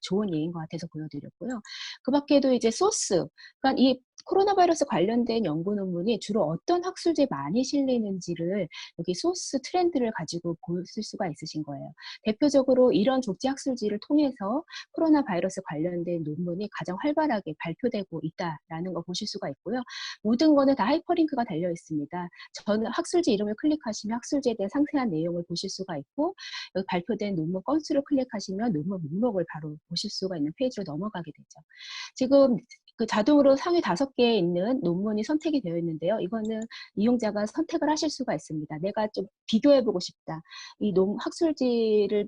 Speaker 1: 좋은 예인 것 같아서 보여드렸고요. 그 밖에도 이제 소스, 그러니까 이 코로나 바이러스 관련된 연구 논문이 주로 어떤 학술지에 많이 실리는지를 여기 소스 트렌드를 가지고 보실 수가 있으신 거예요. 대표적으로 이런 조지 학술지를 통해서 코로나 바이러스 관련된 논문이 가장 활발하게 발표되고 있다라는 거 보실 수가 있고요. 모든 거는 다 하이퍼링크가 달려 있습니다. 저는 학술지 이름을 클릭하시면 학술지에 대한 상세한 내용을 보실 수가 있고, 여기 발표된 논문 건수를 클릭하시면 논문 목록을 바로 보실 수가 있는 페이지로 넘어가게 되죠. 지금 그 자동으로 상위 5개에 있는 논문이 선택이 되어 있는데요. 이거는 이용자가 선택을 하실 수가 있습니다. 내가 좀 비교해보고 싶다. 이 학술지를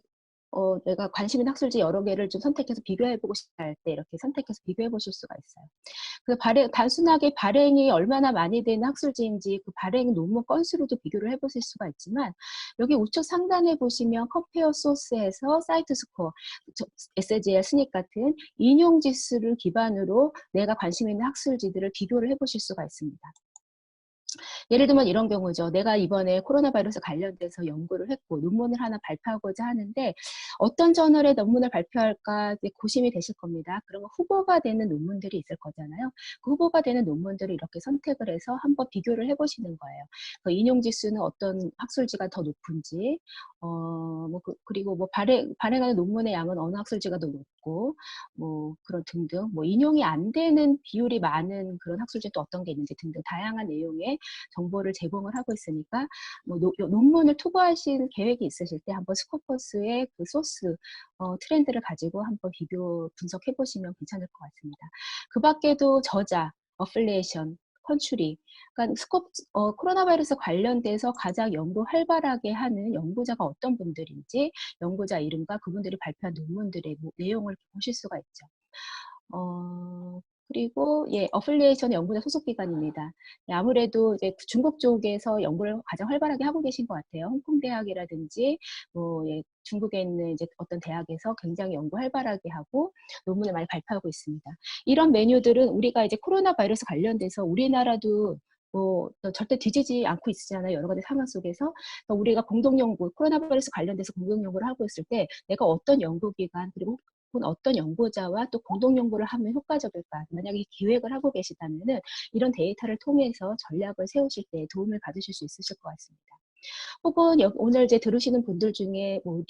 Speaker 1: 내가 관심 있는 학술지 여러 개를 좀 선택해서 비교해보고 싶다 할 때 이렇게 선택해서 비교해보실 수가 있어요. 그 단순하게 발행이 얼마나 많이 되는 학술지인지 그 발행 논문 건수로도 비교를 해보실 수가 있지만, 여기 우측 상단에 보시면 컴페어 소스에서 사이트 스코어, SGL, 스닉 같은 인용 지수를 기반으로 내가 관심 있는 학술지들을 비교를 해보실 수가 있습니다. 예를 들면 이런 경우죠. 내가 이번에 코로나 바이러스 관련돼서 연구를 했고 논문을 하나 발표하고자 하는데 어떤 저널에 논문을 발표할까 고심이 되실 겁니다. 그러면 후보가 되는 논문들이 있을 거잖아요. 그 후보가 되는 논문들을 이렇게 선택을 해서 한번 비교를 해보시는 거예요. 그 인용 지수는 어떤 학술지가 더 높은지, 그리고 뭐 발행하는 논문의 양은 어느 학술지가 더 높고, 뭐 그런 등등, 뭐 인용이 안 되는 비율이 많은 그런 학술지 또 어떤 게 있는지 등등 다양한 내용의 정보를 제공을 하고 있으니까, 뭐 논문을 투고하실 계획이 있으실 때 한번 스코퍼스의 그 소스 트렌드를 가지고 한번 비교 분석해 보시면 괜찮을 것 같습니다. 그 밖에도 저자, 어플리에이션, 컨츄리, 그러니까 코로나 바이러스 관련돼서 가장 연구 활발하게 하는 연구자가 어떤 분들인지 연구자 이름과 그분들이 발표한 논문들의 내용을 보실 수가 있죠. 그리고 예, 어플리에이션 연구자 소속 기관입니다. 예, 아무래도 이제 중국 쪽에서 연구를 가장 활발하게 하고 계신 것 같아요. 홍콩 대학이라든지 뭐 예, 중국에 있는 이제 어떤 대학에서 굉장히 연구 활발하게 하고 논문을 많이 발표하고 있습니다. 이런 메뉴들은 우리가 이제 코로나 바이러스 관련돼서 우리나라도 뭐 절대 뒤지지 않고 있잖아요. 여러 가지 상황 속에서 우리가 공동 연구, 코로나 바이러스 관련돼서 공동 연구를 하고 있을 때 내가 어떤 연구기관 그리고 어떤 연구자와 또 공동 연구를 하면 효과적일까? 만약에 기획을 하고 계시다면은 이런 데이터를 통해서 전략을 세우실 때 도움을 받으실 수 있으실 것 같습니다. 혹은 오늘 이제 들으시는 분들 중에 뭐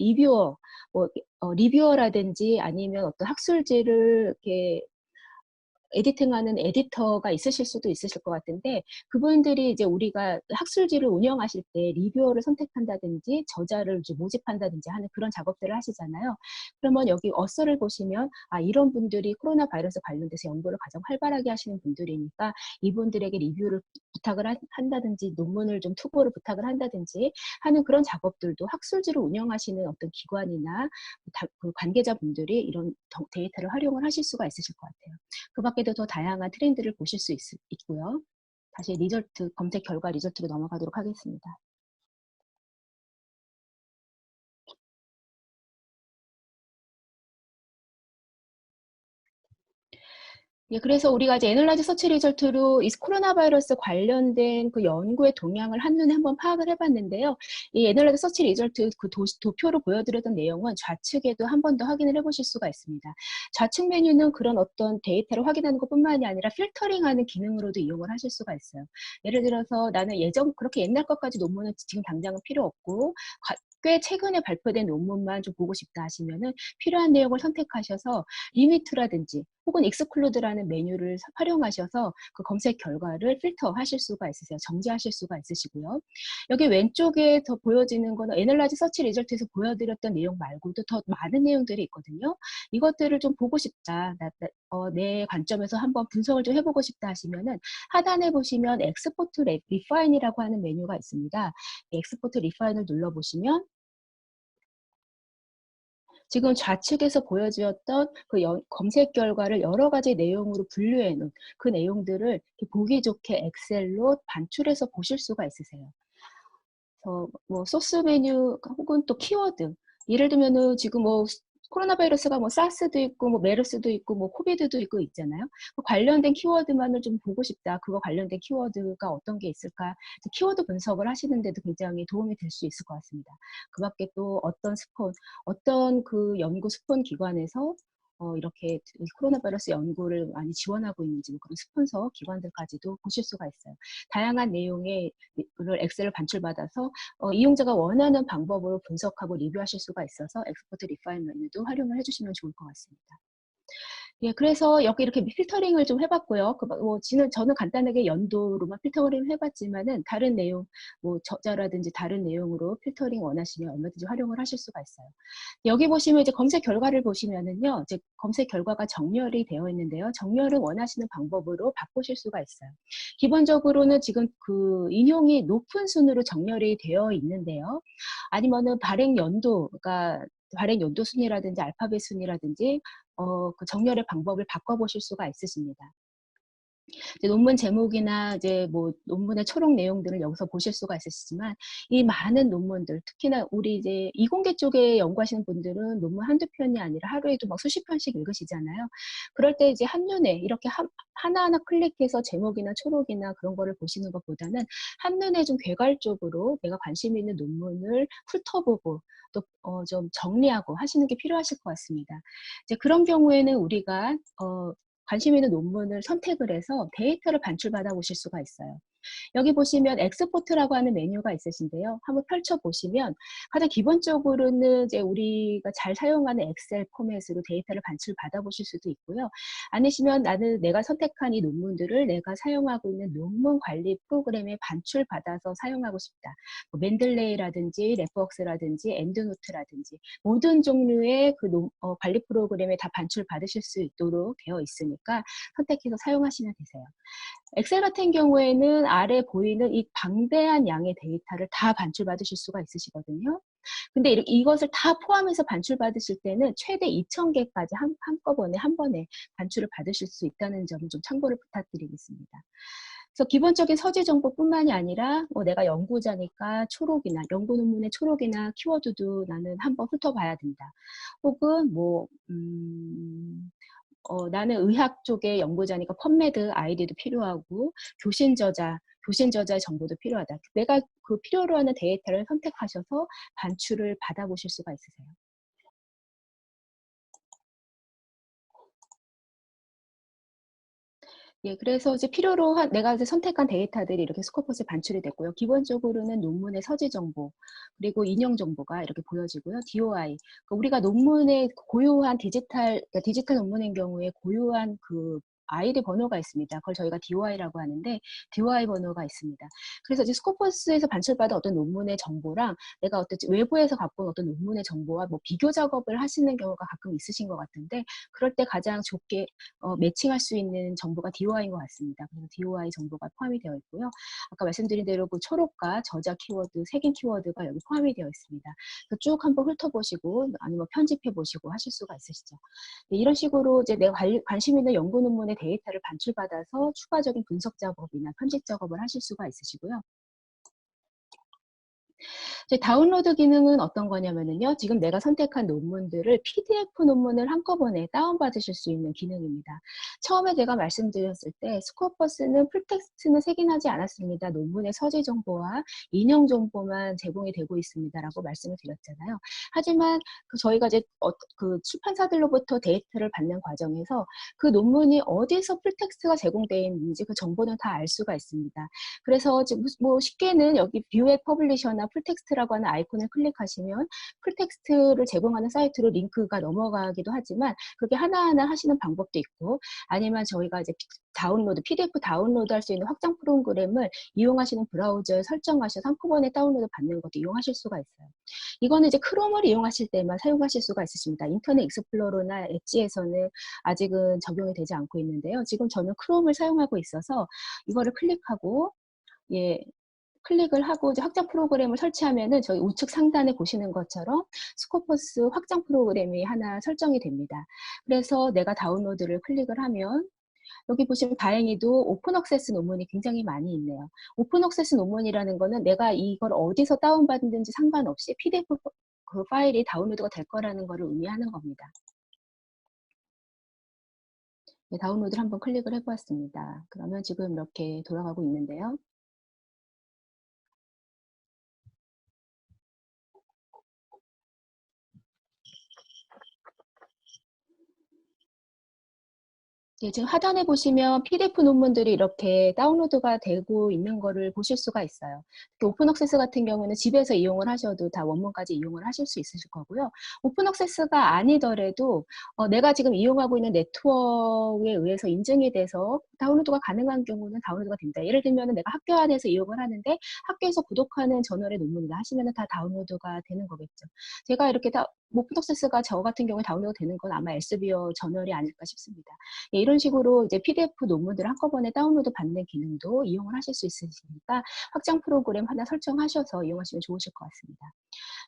Speaker 1: 리뷰어라든지 아니면 어떤 학술지를 이렇게 에디팅하는 에디터가 있으실 수도 있으실 것 같은데, 그분들이 이제 우리가 학술지를 운영하실 때 리뷰어를 선택한다든지 저자를 이제 모집한다든지 하는 그런 작업들을 하시잖아요. 그러면 여기 어서를 보시면 이런 분들이 코로나 바이러스 관련돼서 연구를 가장 활발하게 하시는 분들이니까 이분들에게 리뷰를 부탁을 한다든지 논문을 좀 투고를 부탁을 한다든지 하는 그런 작업들도 학술지를 운영하시는 어떤 기관이나 그 관계자분들이 이런 데이터를 활용을 하실 수가 있으실 것 같아요. 그 밖에도 더 다양한 트렌드를 보실 수 있고요. 다시 검색 결과 리절트로 넘어가도록 하겠습니다. 예, 그래서 우리가 이제 애널라이즈 서치 리절트로 이 코로나 바이러스 관련된 그 연구의 동향을 한눈에 한번 파악을 해봤는데요. 이 애널라이즈 서치 리절트 그 도표로 보여드렸던 내용은 좌측에도 한 번 더 확인을 해보실 수가 있습니다. 좌측 메뉴는 그런 어떤 데이터를 확인하는 것뿐만이 아니라 필터링하는 기능으로도 이용을 하실 수가 있어요. 예를 들어서 나는 그렇게 옛날 것까지 논문은 지금 당장은 필요 없고 꽤 최근에 발표된 논문만 좀 보고 싶다 하시면은 필요한 내용을 선택하셔서 리미트라든지 혹은 익스클루드라는 메뉴를 활용하셔서 그 검색 결과를 필터하실 수가 있으세요. 정지하실 수가 있으시고요. 여기 왼쪽에 더 보여지는 거는 애널라이즈 서치 리절트에서 보여드렸던 내용 말고도 더 많은 내용들이 있거든요. 이것들을 좀 보고 싶다. 내 관점에서 한번 분석을 좀 해보고 싶다 하시면은 하단에 보시면 엑스포트 리파인이라고 하는 메뉴가 있습니다. 엑스포트 리파인을 눌러보시면 지금 좌측에서 보여주었던 그 검색 결과를 여러 가지 내용으로 분류해 놓은 그 내용들을 이렇게 보기 좋게 엑셀로 반출해서 보실 수가 있으세요. 그래서 뭐 소스 메뉴 혹은 또 키워드, 예를 들면은 지금 뭐 코로나 바이러스가 뭐 사스도 있고 뭐 메르스도 있고 뭐 코비드도 있고 있잖아요. 그 관련된 키워드만을 좀 보고 싶다. 그거 관련된 키워드가 어떤 게 있을까? 키워드 분석을 하시는데도 굉장히 도움이 될 수 있을 것 같습니다. 그 밖에 또 어떤 그 연구 스폰 기관에서 이렇게 코로나 바이러스 연구를 많이 지원하고 있는지 뭐 그런 스폰서 기관들까지도 보실 수가 있어요. 다양한 내용의 엑셀을 반출받아서 이용자가 원하는 방법으로 분석하고 리뷰하실 수가 있어서 엑스포트 리파인 메뉴도 활용을 해주시면 좋을 것 같습니다. 예, 그래서 여기 이렇게 필터링을 좀 해봤고요. 저는 간단하게 연도로만 필터링을 해봤지만은 다른 내용, 뭐 저자라든지 다른 내용으로 필터링 원하시면 얼마든지 활용을 하실 수가 있어요. 여기 보시면 이제 검색 결과를 보시면은요, 이제 검색 결과가 정렬이 되어 있는데요. 정렬을 원하시는 방법으로 바꾸실 수가 있어요. 기본적으로는 지금 그 인용이 높은 순으로 정렬이 되어 있는데요. 아니면은 발행 연도 순이라든지 알파벳 순이라든지 그 정렬의 방법을 바꿔보실 수가 있으십니다. 이제 논문 제목이나 이제 뭐 논문의 초록 내용들을 여기서 보실 수가 있으시지만 이 많은 논문들, 특히나 우리 이제 이공계 쪽에 연구하시는 분들은 논문 한두 편이 아니라 하루에도 막 수십 편씩 읽으시잖아요. 그럴 때 이제 한눈에 이렇게 하나하나 클릭해서 제목이나 초록이나 그런 거를 보시는 것보다는 한눈에 좀 개괄적으로 내가 관심 있는 논문을 훑어보고 또 좀 정리하고 하시는 게 필요하실 것 같습니다. 이제 그런 경우에는 우리가 관심 있는 논문을 선택을 해서 데이터를 반출받아 보실 수가 있어요. 여기 보시면 엑스포트라고 하는 메뉴가 있으신데요. 한번 펼쳐보시면 가장 기본적으로는 이제 우리가 잘 사용하는 엑셀 포맷으로 데이터를 반출받아 보실 수도 있고요. 아니시면 내가 선택한 이 논문들을 내가 사용하고 있는 논문 관리 프로그램에 반출받아서 사용하고 싶다. 뭐 맨들레이라든지 레퍼웍스라든지 엔드노트라든지 모든 종류의 그 관리 프로그램에 다 반출받으실 수 있도록 되어 있으니까 선택해서 사용하시면 되세요. 엑셀 같은 경우에는 아래 보이는 이 방대한 양의 데이터를 다 반출받으실 수가 있으시거든요. 근데 이것을 다 포함해서 반출받으실 때는 최대 2,000개까지 한꺼번에 한 번에 반출을 받으실 수 있다는 점을 좀 참고를 부탁드리겠습니다. 그래서 기본적인 서재 정보뿐만이 아니라 내가 연구자니까 연구 논문의 초록이나 키워드도 나는 한번 훑어봐야 된다. 혹은 나는 의학 쪽의 연구자니까 펀메드 아이디도 필요하고 교신 저자의 정보도 필요하다. 내가 그 필요로 하는 데이터를 선택하셔서 반출을 받아보실 수가 있으세요. 예, 그래서 이제 내가 이제 선택한 데이터들이 이렇게 스코퍼스에 반출이 됐고요. 기본적으로는 논문의 서지 정보, 그리고 인용 정보가 이렇게 보여지고요. DOI. 그러니까 우리가 논문의 고유한 디지털 논문인 경우에 고유한 그 아이디 번호가 있습니다. 그걸 저희가 DOI라고 하는데, DOI 번호가 있습니다. 그래서 이제 스코퍼스에서 반출받은 어떤 논문의 정보랑 내가 외부에서 갖고 온 어떤 논문의 정보와 뭐 비교 작업을 하시는 경우가 가끔 있으신 것 같은데, 그럴 때 가장 좋게 매칭할 수 있는 정보가 DOI인 것 같습니다. 그래서 DOI 정보가 포함이 되어 있고요. 아까 말씀드린 대로 그 초록과 저자 키워드, 색인 키워드가 여기 포함이 되어 있습니다. 그래서 쭉 한번 훑어보시고 아니면 편집해보시고 하실 수가 있으시죠. 네, 이런 식으로 이제 내가 관심 있는 연구 논문의 데이터를 반출받아서 추가적인 분석 작업이나 편집 작업을 하실 수가 있으시고요. 이제 다운로드 기능은 어떤 거냐면은요. 지금 내가 선택한 논문들을 PDF 논문을 한꺼번에 다운받으실 수 있는 기능입니다. 처음에 제가 말씀드렸을 때 스코퍼스는 풀텍스트는 색인하지 않았습니다. 논문의 서재 정보와 인용 정보만 제공이 되고 있습니다라고 말씀을 드렸잖아요. 하지만 저희가 이제 그 출판사들로부터 데이터를 받는 과정에서 그 논문이 어디서 풀텍스트가 제공되어 있는지 그 정보는 다 알 수가 있습니다. 그래서 지금 뭐 쉽게는 여기 뷰 앱 퍼블리셔나 풀텍스트라고 하는 아이콘을 클릭하시면 풀텍스트를 제공하는 사이트로 링크가 넘어가기도 하지만 그렇게 하나하나 하시는 방법도 있고, 아니면 저희가 이제 다운로드, PDF 다운로드 할 수 있는 확장 프로그램을 이용하시는 브라우저에 설정하셔서 한꺼번에 다운로드 받는 것도 이용하실 수가 있어요. 이거는 이제 크롬을 이용하실 때만 사용하실 수가 있으십니다. 인터넷 익스플로러나 엣지에서는 아직은 적용이 되지 않고 있는데요. 지금 저는 크롬을 사용하고 있어서 이거를 클릭하고, 예, 클릭을 하고 이제 확장 프로그램을 설치하면은 저희 우측 상단에 보시는 것처럼 스코퍼스 확장 프로그램이 하나 설정이 됩니다. 그래서 내가 다운로드를 클릭을 하면 여기 보시면 다행히도 오픈 억세스 논문이 굉장히 많이 있네요. 오픈 억세스 논문이라는 거는 내가 이걸 어디서 다운받는지 상관없이 PDF 그 파일이 다운로드가 될 거라는 거를 의미하는 겁니다. 네, 다운로드를 한번 클릭을 해보았습니다. 그러면 지금 이렇게 돌아가고 있는데요. 예, 지금 하단에 보시면 PDF 논문들이 이렇게 다운로드가 되고 있는 거를 보실 수가 있어요. 오픈 억세스 같은 경우는 집에서 이용을 하셔도 다 원문까지 이용을 하실 수 있으실 거고요. 오픈 억세스가 아니더라도 내가 지금 이용하고 있는 네트워크에 의해서 인증이 돼서 다운로드가 가능한 경우는 다운로드가 됩니다. 예를 들면 내가 학교 안에서 이용을 하는데 학교에서 구독하는 저널의 논문이다 하시면 다 다운로드가 되는 거겠죠. 제가 이렇게 오픈 억세스가 저 같은 경우에 다운로드 되는 건 아마 엘세비어 저널이 아닐까 싶습니다. 예, 이런 식으로 이제 PDF 논문들을 한꺼번에 다운로드 받는 기능도 이용을 하실 수 있으시니까 확장 프로그램 하나 설정하셔서 이용하시면 좋으실 것 같습니다.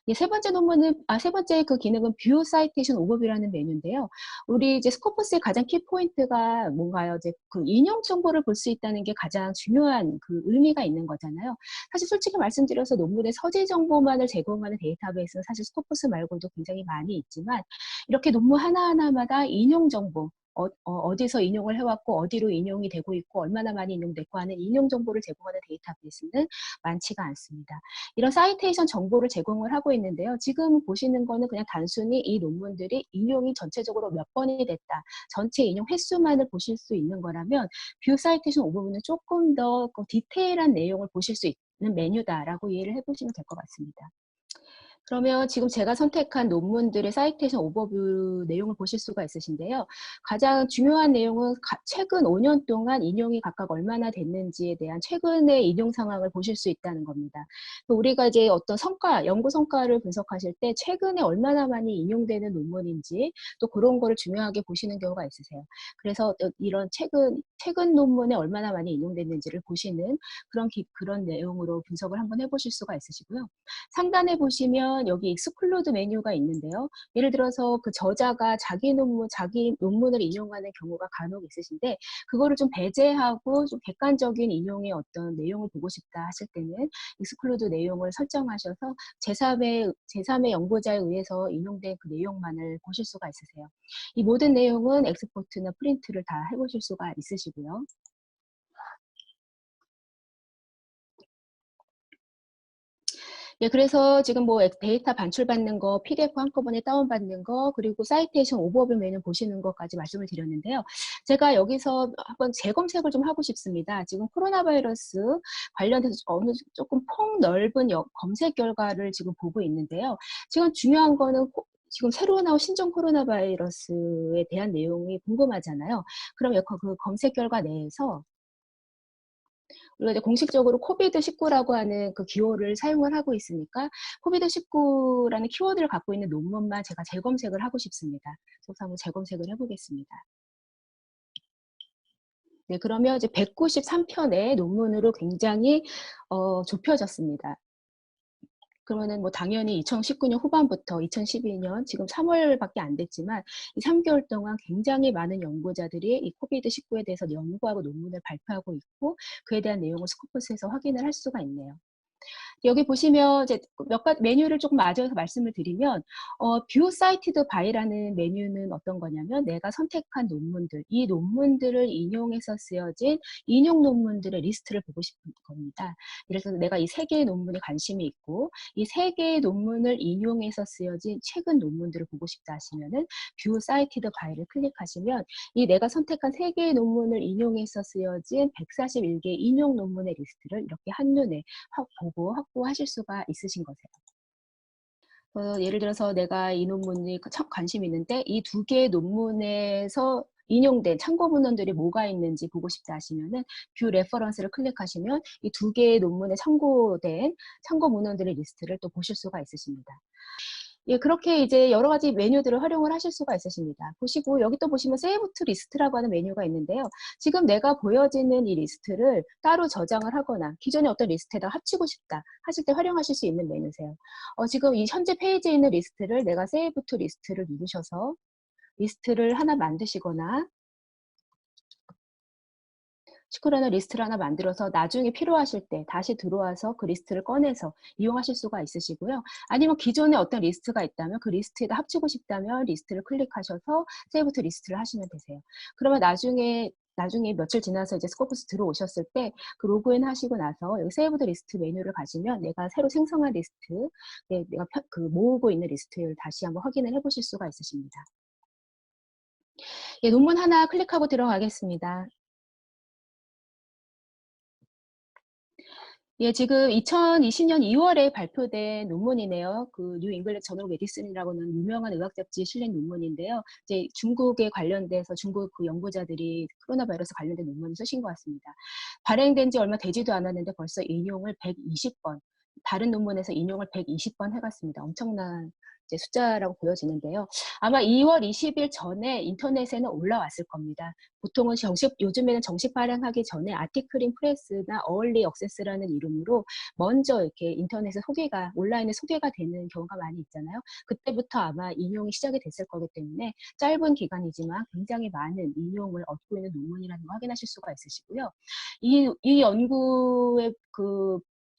Speaker 1: 예, 세 번째 그 기능은 뷰 사이테이션 오버뷰라는 메뉴인데요. 우리 이제 스코퍼스의 가장 키 포인트가 뭔가요? 이제 그 인용 정보를 볼 수 있다는 게 가장 중요한 그 의미가 있는 거잖아요. 사실 솔직히 말씀드려서 논문의 서재 정보만을 제공하는 데이터베이스는 사실 스코퍼스 말고도 굉장히 많이 있지만 이렇게 논문 하나하나마다 인용 정보, 어디서 인용을 해왔고 어디로 인용이 되고 있고 얼마나 많이 인용됐고 하는 인용 정보를 제공하는 데이터베이스는 많지가 않습니다. 이런 사이테이션 정보를 제공을 하고 있는데요. 지금 보시는 거는 그냥 단순히 이 논문들이 인용이 전체적으로 몇 번이 됐다. 전체 인용 횟수만을 보실 수 있는 거라면 뷰 사이테이션 오버뷰는 조금 더 디테일한 내용을 보실 수 있는 메뉴다라고 이해를 해보시면 될 것 같습니다. 그러면 지금 제가 선택한 논문들의 사이테이션 오버뷰 내용을 보실 수가 있으신데요. 가장 중요한 내용은 최근 5년 동안 인용이 각각 얼마나 됐는지에 대한 최근의 인용 상황을 보실 수 있다는 겁니다. 우리가 이제 어떤 연구 성과를 분석하실 때 최근에 얼마나 많이 인용되는 논문인지 또 그런 거를 중요하게 보시는 경우가 있으세요. 그래서 이런 최근 논문에 얼마나 많이 인용됐는지를 보시는 그런 내용으로 분석을 한번 해보실 수가 있으시고요. 상단에 보시면 여기 익스클루드 메뉴가 있는데요. 예를 들어서 그 저자가 자기 논문을 인용하는 경우가 간혹 있으신데 그거를 좀 배제하고 좀 객관적인 인용의 어떤 내용을 보고 싶다 하실 때는 익스클루드 내용을 설정하셔서 제3의 연구자에 의해서 인용된 그 내용만을 보실 수가 있으세요. 이 모든 내용은 엑스포트나 프린트를 다 해보실 수가 있으시고요. 예, 그래서 지금 뭐 데이터 반출받는 거, PDF 한꺼번에 다운받는 거, 그리고 사이테이션 오버뷰 메뉴 보시는 것까지 말씀을 드렸는데요. 제가 여기서 한번 재검색을 좀 하고 싶습니다. 지금 코로나 바이러스 관련해서 조금 폭넓은 검색 결과를 지금 보고 있는데요. 지금 중요한 거는 지금 새로 나온 신종 코로나 바이러스에 대한 내용이 궁금하잖아요. 그럼 그 검색 결과 내에서 우리가 이제 공식적으로 코비드19라고 하는 그 기호를 사용을 하고 있으니까 코비드19라는 키워드를 갖고 있는 논문만 제가 재검색을 하고 싶습니다. 그래서 한번 재검색을 해보겠습니다. 네, 그러면 이제 193편의 논문으로 굉장히 좁혀졌습니다. 그러면은 뭐 당연히 2019년 후반부터 2012년 지금 3월밖에 안 됐지만 이 3개월 동안 굉장히 많은 연구자들이 이 코비드19에 대해서 연구하고 논문을 발표하고 있고 그에 대한 내용을 스코퍼스에서 확인을 할 수가 있네요. 여기 보시면 이제 몇 가지 메뉴를 조금 마저서 말씀을 드리면 뷰 사이티드 바이라는 메뉴는 어떤 거냐면 내가 선택한 논문들, 이 논문들을 인용해서 쓰여진 인용 논문들의 리스트를 보고 싶은 겁니다. 예를 들어서 내가 이 세 개의 논문에 관심이 있고 이 세 개의 논문을 인용해서 쓰여진 최근 논문들을 보고 싶다 하시면은 뷰 사이티드 바이를 클릭하시면 이 내가 선택한 세 개의 논문을 인용해서 쓰여진 141개 인용 논문의 리스트를 이렇게 한눈에 보고 확보하실 수가 있으신 거세요. 예를 들어서 내가 이 논문이 관심이 있는데 이 두 개의 논문에서 인용된 참고 문헌들이 뭐가 있는지 보고 싶다 하시면은 뷰 레퍼런스를 클릭하시면 이 두 개의 논문에 참고된 참고 문헌들의 리스트를 또 보실 수가 있으십니다. 예, 그렇게 이제 여러 가지 메뉴들을 활용을 하실 수가 있으십니다. 보시고 여기 또 보시면 세이브 투 리스트라고 하는 메뉴가 있는데요. 지금 내가 보여지는 이 리스트를 따로 저장을 하거나 기존의 어떤 리스트에다 합치고 싶다 하실 때 활용하실 수 있는 메뉴세요. 지금 이 현재 페이지에 있는 리스트를 내가 세이브 투 리스트를 누르셔서 리스트를 하나 만드시거나 시크라는 리스트를 하나 만들어서 나중에 필요하실 때 다시 들어와서 그 리스트를 꺼내서 이용하실 수가 있으시고요. 아니면 기존에 어떤 리스트가 있다면 그 리스트에다 합치고 싶다면 리스트를 클릭하셔서 세이브 투 리스트를 하시면 되세요. 그러면 나중에 며칠 지나서 이제 스코프스 들어오셨을 때 그 로그인 하시고 나서 여기 세이브 투 리스트 메뉴를 가시면 내가 새로 생성한 리스트, 내가 그 모으고 있는 리스트를 다시 한번 확인을 해보실 수가 있으십니다. 예, 논문 하나 클릭하고 들어가겠습니다. 예, 지금 2020년 2월에 발표된 논문이네요. 그 뉴 잉글랜드 저널 메디슨이라고는 유명한 의학 잡지 실린 논문인데요. 이제 중국에 관련돼서 중국 그 연구자들이 코로나 바이러스 관련된 논문을 쓰신 것 같습니다. 발행된 지 얼마 되지도 않았는데 벌써 인용을 120번, 다른 논문에서 인용을 120번 해갔습니다. 엄청난 이제 숫자라고 보여지는데요. 아마 2월 20일 전에 인터넷에는 올라왔을 겁니다. 보통은 요즘에는 정식 발행하기 전에 아티클 인 프레스나 어얼리 억세스라는 이름으로 먼저 이렇게 인터넷에 온라인에 소개가 되는 경우가 많이 있잖아요. 그때부터 아마 인용이 시작이 됐을 거기 때문에 짧은 기간이지만 굉장히 많은 인용을 얻고 있는 논문이라는 거 확인하실 수가 있으시고요. 이 연구의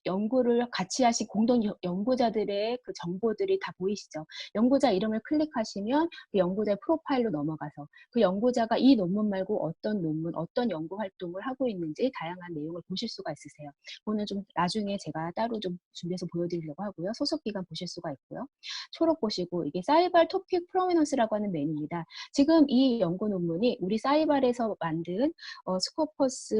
Speaker 1: 연구를 같이 하신 공동 연구자들의 그 정보들이 다 보이시죠? 연구자 이름을 클릭하시면 그 연구자의 프로파일로 넘어가서 그 연구자가 이 논문 말고 어떤 논문, 어떤 연구 활동을 하고 있는지 다양한 내용을 보실 수가 있으세요. 오늘 좀 나중에 제가 따로 좀 준비해서 보여드리려고 하고요. 소속 기간 보실 수가 있고요. 초록 보시고 이게 사이발 토픽 프로미넌스라고 하는 메뉴입니다. 지금 이 연구 논문이 우리 사이발에서 만든 스코퍼스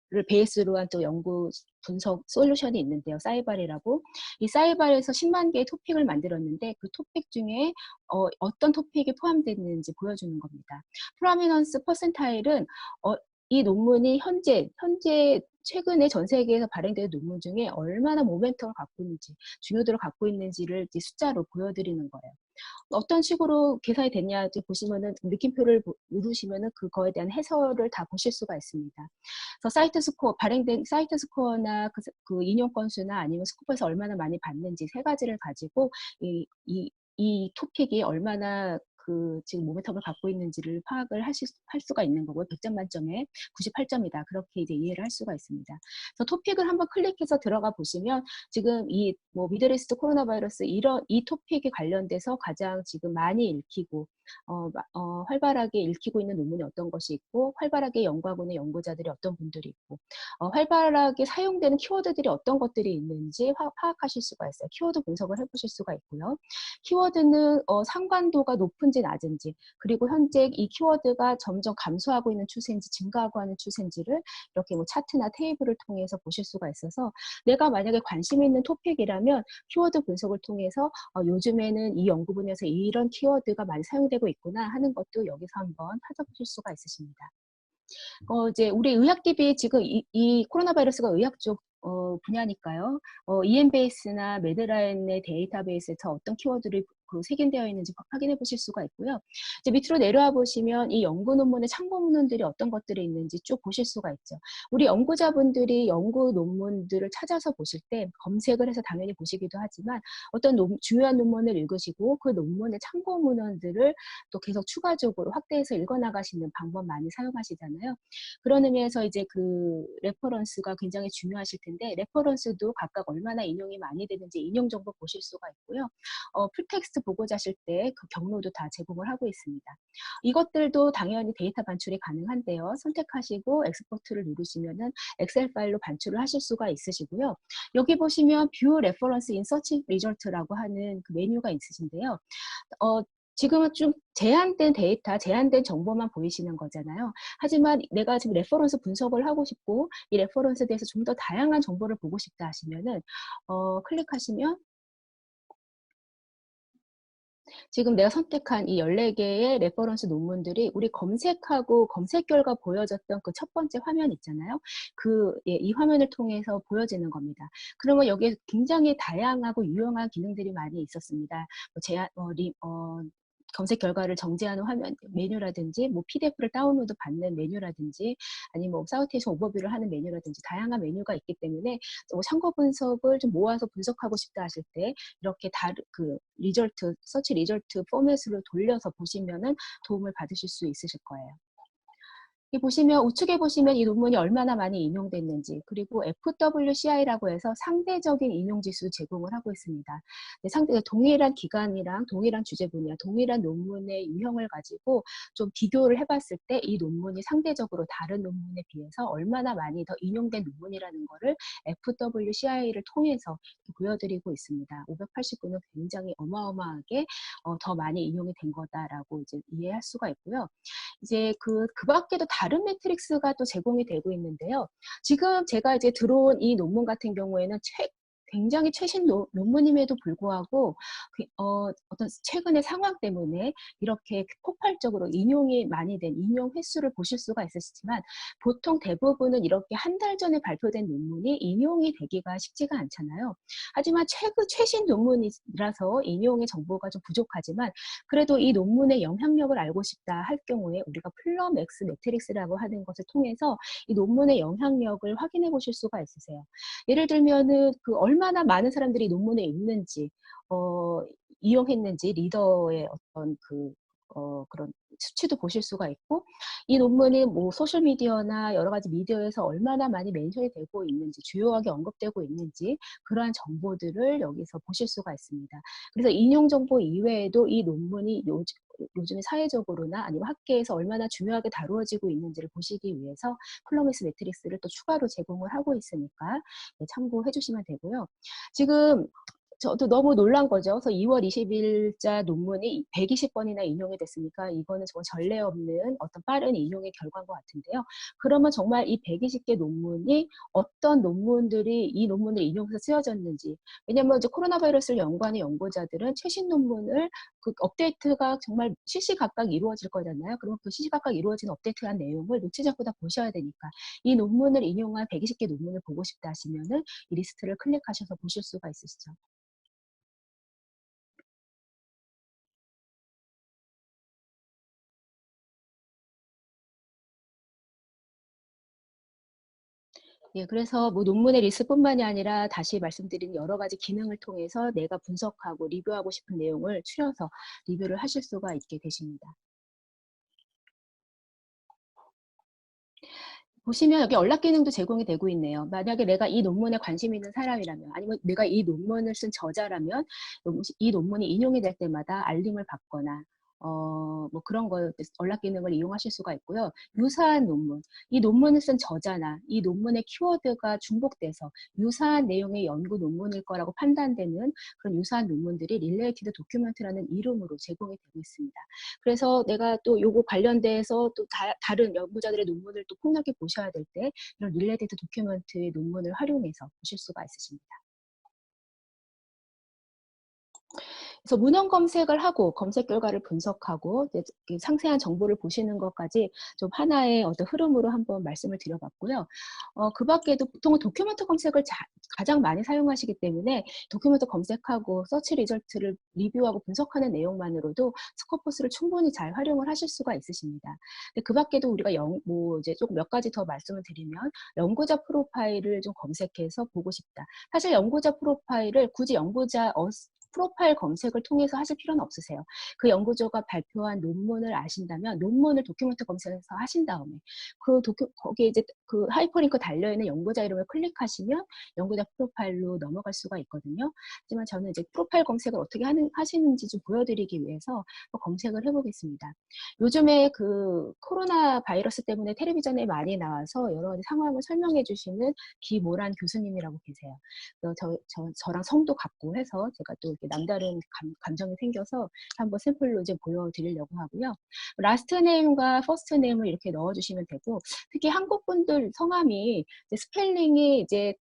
Speaker 1: 를 베이스로 한 또 연구 분석 솔루션이 있는데요. 사이발이라고. 이 사이발에서 10만 개의 토픽을 만들었는데 그 토픽 중에 어떤 토픽이 포함되어 있는지 보여주는 겁니다. 프로미넌스 퍼센타일은 이 논문이 현재 최근에 전 세계에서 발행된 논문 중에 얼마나 모멘텀을 갖고 있는지, 중요도를 갖고 있는지를 숫자로 보여드리는 거예요. 어떤 식으로 계산이 됐냐 보시면은 느낌표를 누르시면은 그거에 대한 해설을 다 보실 수가 있습니다. 그래서 사이트 스코어, 발행된 사이트 스코어나 그 인용 건수나 아니면 스코어에서 얼마나 많이 받는지 세 가지를 가지고 이 토픽이 얼마나 지금 모멘텀을 갖고 있는지를 파악을 할 수가 있는 거고요. 100점 만점에 98점이다. 그렇게 이제 이해를 할 수가 있습니다. 그래서 토픽을 한번 클릭해서 들어가 보시면 지금 미드리스트 코로나 바이러스 이 토픽에 관련돼서 가장 지금 많이 읽히고 활발하게 읽히고 있는 논문이 어떤 것이 있고 활발하게 연구하고 있는 연구자들이 어떤 분들이 있고 활발하게 사용되는 키워드들이 어떤 것들이 있는지 파악하실 수가 있어요. 키워드 분석을 해보실 수가 있고요. 키워드는 상관도가 높은지 낮은지 그리고 현재 이 키워드가 점점 감소하고 있는 추세인지 증가하고 하는 추세인지를 이렇게 차트나 테이블을 통해서 보실 수가 있어서 내가 만약에 관심 있는 토픽이라면 키워드 분석을 통해서 요즘에는 이 연구 분야에서 이런 키워드가 많이 사용되고 있구나 하는 것도 여기서 한번 찾아보실 수가 있으십니다. 이제 우리 의학DB 지금 이 코로나 바이러스가 의학 쪽 분야니까요. EMBase나 매드라인의 데이터베이스에서 어떤 키워드를 색인되어 있는지 확인해 보실 수가 있고요. 이제 밑으로 내려와 보시면 이 연구 논문의 참고 논문들이 어떤 것들이 있는지 쭉 보실 수가 있죠. 우리 연구자분들이 연구 논문들을 찾아서 보실 때 검색을 해서 당연히 보시기도 하지만 어떤 중요한 논문을 읽으시고 그 논문의 참고 문헌들을 또 계속 추가적으로 확대해서 읽어나가시는 방법 많이 사용하시잖아요. 그런 의미에서 이제 그 레퍼런스가 굉장히 중요하실 텐데 레퍼런스도 각각 얼마나 인용이 많이 되는지 인용 정보 보실 수가 있고요. 풀텍스트 보고자실 때 그 경로도 다 제공을 하고 있습니다. 이것들도 당연히 데이터 반출이 가능한데요. 선택하시고 엑스포트를 누르시면은 엑셀 파일로 반출을 하실 수가 있으시고요. 여기 보시면 View Reference in Search Result라고 하는 그 메뉴가 있으신데요. 지금은 좀 제한된 데이터, 제한된 정보만 보이시는 거잖아요. 하지만 내가 지금 레퍼런스 분석을 하고 싶고 이 레퍼런스에 대해서 좀 더 다양한 정보를 보고 싶다 하시면은 클릭하시면 지금 내가 선택한 이 14개의 레퍼런스 논문들이 우리 검색하고 검색 결과 보여졌던 그 첫 번째 화면 있잖아요. 이 화면을 통해서 보여지는 겁니다. 그러면 여기에 굉장히 다양하고 유용한 기능들이 많이 있었습니다. 검색 결과를 정제하는 화면 메뉴라든지 PDF를 다운로드 받는 메뉴라든지 아니면 사우테이션 오버뷰를 하는 메뉴라든지 다양한 메뉴가 있기 때문에 참고 분석을 좀 모아서 분석하고 싶다 하실 때 이렇게 서치 리절트 포맷으로 돌려서 보시면은 도움을 받으실 수 있으실 거예요. 여기 보시면 우측에 보시면 이 논문이 얼마나 많이 인용됐는지 그리고 FWCI라고 해서 상대적인 인용 지수 제공을 하고 있습니다. 동일한 기간이랑 동일한 주제 분야, 동일한 논문의 유형을 가지고 좀 비교를 해봤을 때 이 논문이 상대적으로 다른 논문에 비해서 얼마나 많이 더 인용된 논문이라는 거를 FWCI를 통해서 보여드리고 있습니다. 589는 굉장히 어마어마하게 더 많이 인용이 된 거다라고 이제 이해할 수가 있고요. 이제 그 밖에도 다른 매트릭스가 또 제공이 되고 있는데요. 지금 제가 이제 들어온 이 논문 같은 경우에는 굉장히 최신 논문임에도 불구하고 어떤 최근의 상황 때문에 이렇게 폭발적으로 인용이 많이 된 인용 횟수를 보실 수가 있으시지만 보통 대부분은 이렇게 한 달 전에 발표된 논문이 인용이 되기가 쉽지가 않잖아요. 하지만 최신 논문이라서 인용의 정보가 좀 부족하지만 그래도 이 논문의 영향력을 알고 싶다 할 경우에 우리가 플럼엑스 매트릭스라고 하는 것을 통해서 이 논문의 영향력을 확인해 보실 수가 있으세요. 예를 들면은 얼마나 많은 사람들이 논문에 읽는지, 이용했는지 리더의 어떤 그런 수치도 보실 수가 있고 이 논문이 소셜미디어나 여러 가지 미디어에서 얼마나 많이 멘션이 되고 있는지 주요하게 언급되고 있는지 그러한 정보들을 여기서 보실 수가 있습니다. 그래서 인용 정보 이외에도 이 논문이 요즘에 사회적으로나 아니면 학계에서 얼마나 중요하게 다루어지고 있는지를 보시기 위해서 플러미스 매트릭스를 또 추가로 제공을 하고 있으니까 참고해 주시면 되고요. 지금 저도 너무 놀란 거죠. 그래서 2월 20일자 논문이 120번이나 인용이 됐으니까 이거는 정말 전례 없는 어떤 빠른 인용의 결과인 것 같은데요. 그러면 정말 이 120개 논문이 어떤 논문들이 이 논문을 인용해서 쓰여졌는지 왜냐하면 이제 코로나 바이러스를 연구하는 연구자들은 최신 논문을 업데이트가 정말 시시각각 이루어질 거잖아요. 그러면 그 시시각각 이루어진 업데이트한 내용을 놓치지 않고 다 보셔야 되니까 이 논문을 인용한 120개 논문을 보고 싶다 하시면은 이 리스트를 클릭하셔서 보실 수가 있으시죠. 예, 그래서 논문의 리스트뿐만이 아니라 다시 말씀드린 여러 가지 기능을 통해서 내가 분석하고 리뷰하고 싶은 내용을 추려서 리뷰를 하실 수가 있게 되십니다. 보시면 여기 연락 기능도 제공이 되고 있네요. 만약에 내가 이 논문에 관심 있는 사람이라면 아니면 내가 이 논문을 쓴 저자라면 이 논문이 인용이 될 때마다 알림을 받거나 그런 거 연락 기능을 이용하실 수가 있고요. 유사한 논문, 이 논문을 쓴 저자나 이 논문의 키워드가 중복돼서 유사한 내용의 연구 논문일 거라고 판단되는 그런 유사한 논문들이 릴레이티드 도큐멘트라는 이름으로 제공이 되고 있습니다. 그래서 내가 또 요거 관련돼서 또 다른 연구자들의 논문을 또 폭넓게 보셔야 될 때 이런 릴레이티드 도큐멘트의 논문을 활용해서 보실 수가 있으십니다. 그래서 문헌 검색을 하고 검색 결과를 분석하고 이제 그 상세한 정보를 보시는 것까지 좀 하나의 어떤 흐름으로 한번 말씀을 드려봤고요. 그 밖에도 보통은 도큐멘트 검색을 가장 많이 사용하시기 때문에 도큐멘트 검색하고 서치 리절트를 리뷰하고 분석하는 내용만으로도 스코퍼스를 충분히 잘 활용을 하실 수가 있으십니다. 근데 그 밖에도 우리가 뭐 이제 조금 몇 가지 더 말씀을 드리면 연구자 프로파일을 좀 검색해서 보고 싶다. 사실 연구자 프로파일을 굳이 연구자 프로파일 검색을 통해서 하실 필요는 없으세요. 그 연구자가 발표한 논문을 아신다면 논문을 도큐멘트 검색해서 하신 다음에 거기에 이제 그 하이퍼링크 달려있는 연구자 이름을 클릭하시면 연구자 프로파일로 넘어갈 수가 있거든요. 하지만 저는 이제 프로파일 검색을 어떻게 하시는지 좀 보여드리기 위해서 검색을 해보겠습니다. 요즘에 그 코로나 바이러스 때문에 텔레비전에 많이 나와서 여러 가지 상황을 설명해 주시는 기모란 교수님이라고 계세요. 저랑 성도 같고 해서 제가 또 이렇게 남다른 감정이 생겨서 한번 샘플로 이제 보여드리려고 하고요. 라스트 네임과 퍼스트 네임을 이렇게 넣어주시면 되고, 특히 한국 분들 성함이 이제 스펠링이 이제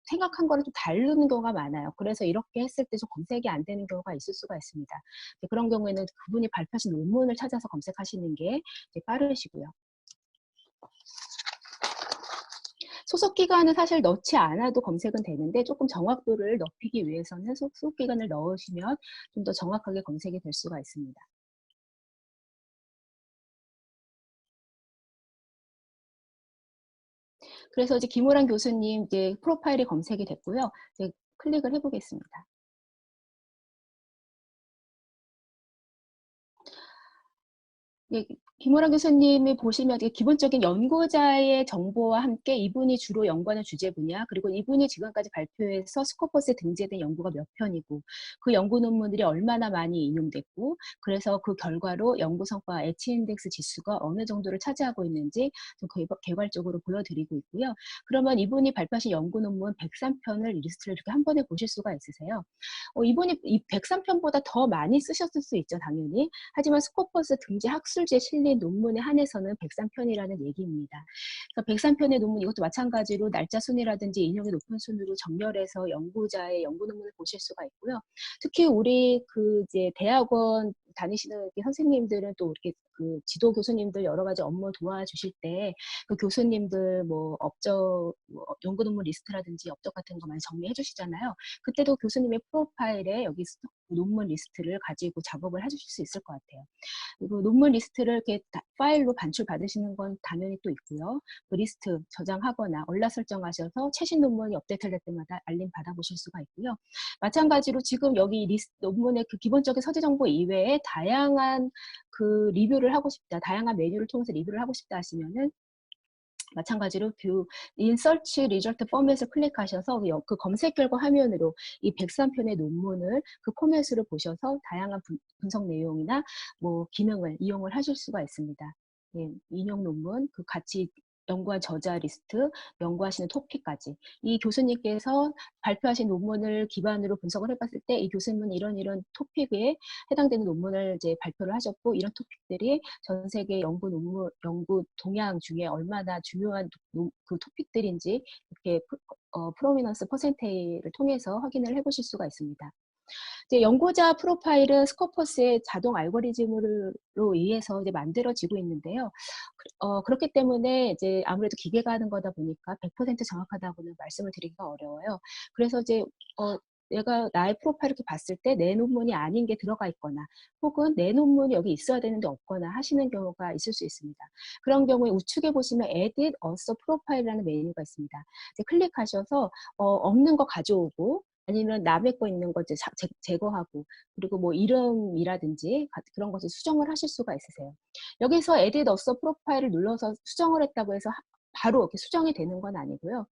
Speaker 1: 생각한 거랑 좀 다르는 경우가 많아요. 그래서 이렇게 했을 때 좀 검색이 안 되는 경우가 있을 수가 있습니다. 그런 경우에는 그분이 발표하신 논문을 찾아서 검색하시는 게 빠르시고요. 소속 기간은 사실 넣지 않아도 검색은 되는데 조금 정확도를 높이기 위해서는 소속 기간을 넣으시면 좀 더 정확하게 검색이 될 수가 있습니다. 그래서 이제 김호란 교수님 이제 프로파일이 검색이 됐고요. 이제 클릭을 해보겠습니다. 네, 김호랑 교수님이 보시면 기본적인 연구자의 정보와 함께 이분이 주로 연구하는 주제 분야, 그리고 이분이 지금까지 발표해서 스코퍼스에 등재된 연구가 몇 편이고, 그 연구 논문들이 얼마나 많이 인용됐고, 그래서 그 결과로 연구 성과 H-인덱스 지수가 어느 정도를 차지하고 있는지 좀 개괄적으로 보여드리고 있고요. 그러면 이분이 발표하신 연구 논문 103편을 리스트를 이렇게 한 번에 보실 수가 있으세요. 이분이 이 103편보다 더 많이 쓰셨을 수 있죠, 당연히. 하지만 스코퍼스 등재 학술지에 실린 논문에 한해서는 103편이라는 얘기입니다. 그러니까 103편의 논문 이것도 마찬가지로 날짜 순이라든지 인용이 높은 순으로 정렬해서 연구자의 연구 논문을 보실 수가 있고요. 특히 우리 그 이제 대학원 다니시는 선생님들은 또 이렇게 그 지도 교수님들 여러 가지 업무 도와주실 때 그 교수님들 뭐 업적 뭐 연구 논문 리스트라든지 업적 같은 거 많이 정리해 주시잖아요. 그때도 교수님의 프로파일에 여기 논문 리스트를 가지고 작업을 해주실 수 있을 것 같아요. 그리고 논문 리스트를 이렇게 파일로 반출 받으시는 건 당연히 또 있고요. 그 리스트 저장하거나 얼라 설정하셔서 최신 논문이 업데이트될 때마다 알림 받아보실 수가 있고요. 마찬가지로 지금 여기 논문의 그 기본적인 서재 정보 이외에 다양한 그 리뷰를 하고 싶다, 다양한 메뉴를 통해서 리뷰를 하고 싶다 하시면은 마찬가지로 뷰 인서치 리절트 포맷을 클릭하셔서 그 검색 결과 화면으로 이 103편의 논문을 그 포맷으로 보셔서 다양한 분석 내용이나 뭐 기능을 이용을 하실 수가 있습니다. 예, 인용 논문, 그 같이 연구한 저자 리스트, 연구하시는 토픽까지. 이 교수님께서 발표하신 논문을 기반으로 분석을 해봤을 때 이 교수님은 이런 토픽에 해당되는 논문을 이제 발표를 하셨고, 이런 토픽들이 전 세계 연구 논문, 연구 동향 중에 얼마나 중요한 그 토픽들인지 이렇게 프로미넌스 퍼센테이를 통해서 확인을 해보실 수가 있습니다. 이제 연구자 프로파일은 스코퍼스의 자동 알고리즘으로 의해서 이제 만들어지고 있는데요. 그렇기 때문에 이제 아무래도 기계가 하는 거다 보니까 100% 정확하다고는 말씀을 드리기가 어려워요. 그래서 이제 내가 나의 프로파일 이렇게 봤을 때 내 논문이 아닌 게 들어가 있거나 혹은 내 논문이 여기 있어야 되는데 없거나 하시는 경우가 있을 수 있습니다. 그런 경우에 우측에 보시면 Edit Also Profile이라는 메뉴가 있습니다. 이제 클릭하셔서 없는 거 가져오고 아니면 남의 거 있는 거 제거하고 그리고 뭐 이름이라든지 그런 것을 수정을 하실 수가 있으세요. 여기서 Edit Also Profile을 눌러서 수정을 했다고 해서 바로 이렇게 수정이 되는 건 아니고요.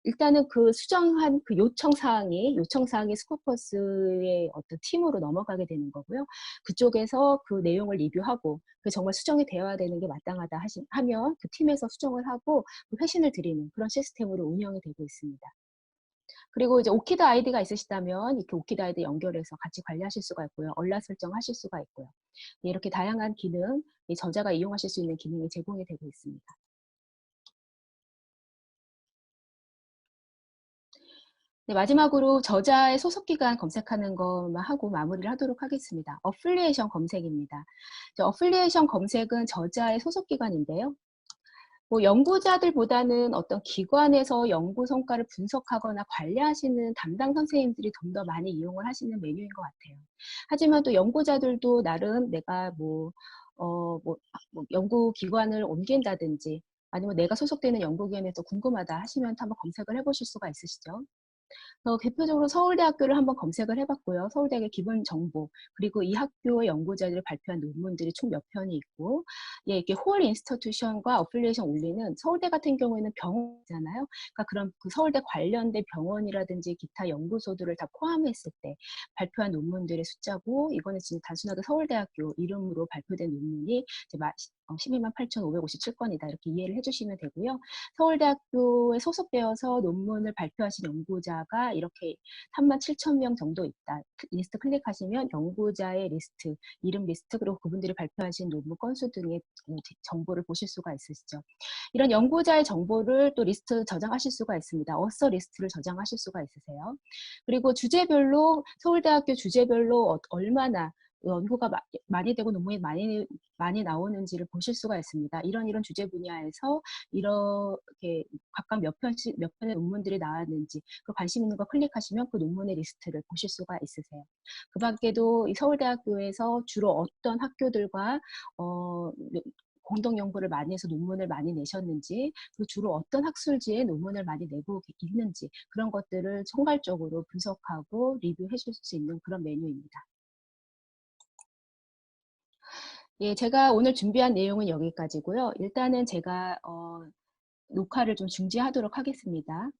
Speaker 1: 일단은 그 수정한 그 요청사항이 스코퍼스의 어떤 팀으로 넘어가게 되는 거고요. 그쪽에서 그 내용을 리뷰하고 그 정말 수정이 되어야 되는 게 마땅하다 하면 그 팀에서 수정을 하고 회신을 드리는 그런 시스템으로 운영이 되고 있습니다. 그리고 이제 오키드 아이디가 있으시다면 이렇게 오키드 아이디 연결해서 같이 관리하실 수가 있고요. 얼라 설정하실 수가 있고요. 이렇게 다양한 기능, 저자가 이용하실 수 있는 기능이 제공이 되고 있습니다. 네, 마지막으로 저자의 소속 기관 검색하는 것만 하고 마무리를 하도록 하겠습니다. 어플리에이션 검색입니다. 어플리에이션 검색은 저자의 소속 기관인데요. 뭐 연구자들보다는 어떤 기관에서 연구 성과를 분석하거나 관리하시는 담당 선생님들이 좀 더 많이 이용을 하시는 메뉴인 것 같아요. 하지만 또 연구자들도 나름 내가 연구 기관을 옮긴다든지 아니면 내가 소속되는 연구기관에 더 궁금하다 하시면 한번 검색을 해보실 수가 있으시죠. 대표적으로 서울대학교를 한번 검색을 해봤고요. 서울대학의 기본 정보, 그리고 이 학교의 연구자들이 발표한 논문들이 총 몇 편이 있고, 예, 이게 홀 인스티튜션과 어플리에이션 올리는 서울대 같은 경우에는 병원이잖아요. 그러니까 그런 그 서울대 관련된 병원이라든지 기타 연구소들을 다 포함했을 때 발표한 논문들의 숫자고, 이거는 지금 단순하게 서울대학교 이름으로 발표된 논문이 이제 12만 8,557건이다. 이렇게 이해를 해주시면 되고요. 서울대학교에 소속되어서 논문을 발표하신 연구자가 이렇게 37,000명 정도 있다. 리스트 클릭하시면 연구자의 리스트, 이름 리스트, 그리고 그분들이 발표하신 논문 건수 등의 정보를 보실 수가 있으시죠. 이런 연구자의 정보를 또 리스트 저장하실 수가 있습니다. 어서 리스트를 저장하실 수가 있으세요. 그리고 주제별로 서울대학교 주제별로 얼마나 연구가 많이 되고 논문이 많이 나오는지를 보실 수가 있습니다. 이런 주제 분야에서 이렇게 각각 몇 편의 논문들이 나왔는지 그 관심 있는 거 클릭하시면 그 논문의 리스트를 보실 수가 있으세요. 그 밖에도 이 서울대학교에서 주로 어떤 학교들과 공동 연구를 많이 해서 논문을 많이 내셨는지, 그리고 주로 어떤 학술지에 논문을 많이 내고 있는지 그런 것들을 총괄적으로 분석하고 리뷰해 줄 수 있는 그런 메뉴입니다. 예, 제가 오늘 준비한 내용은 여기까지고요. 일단은 제가 녹화를 좀 중지하도록 하겠습니다.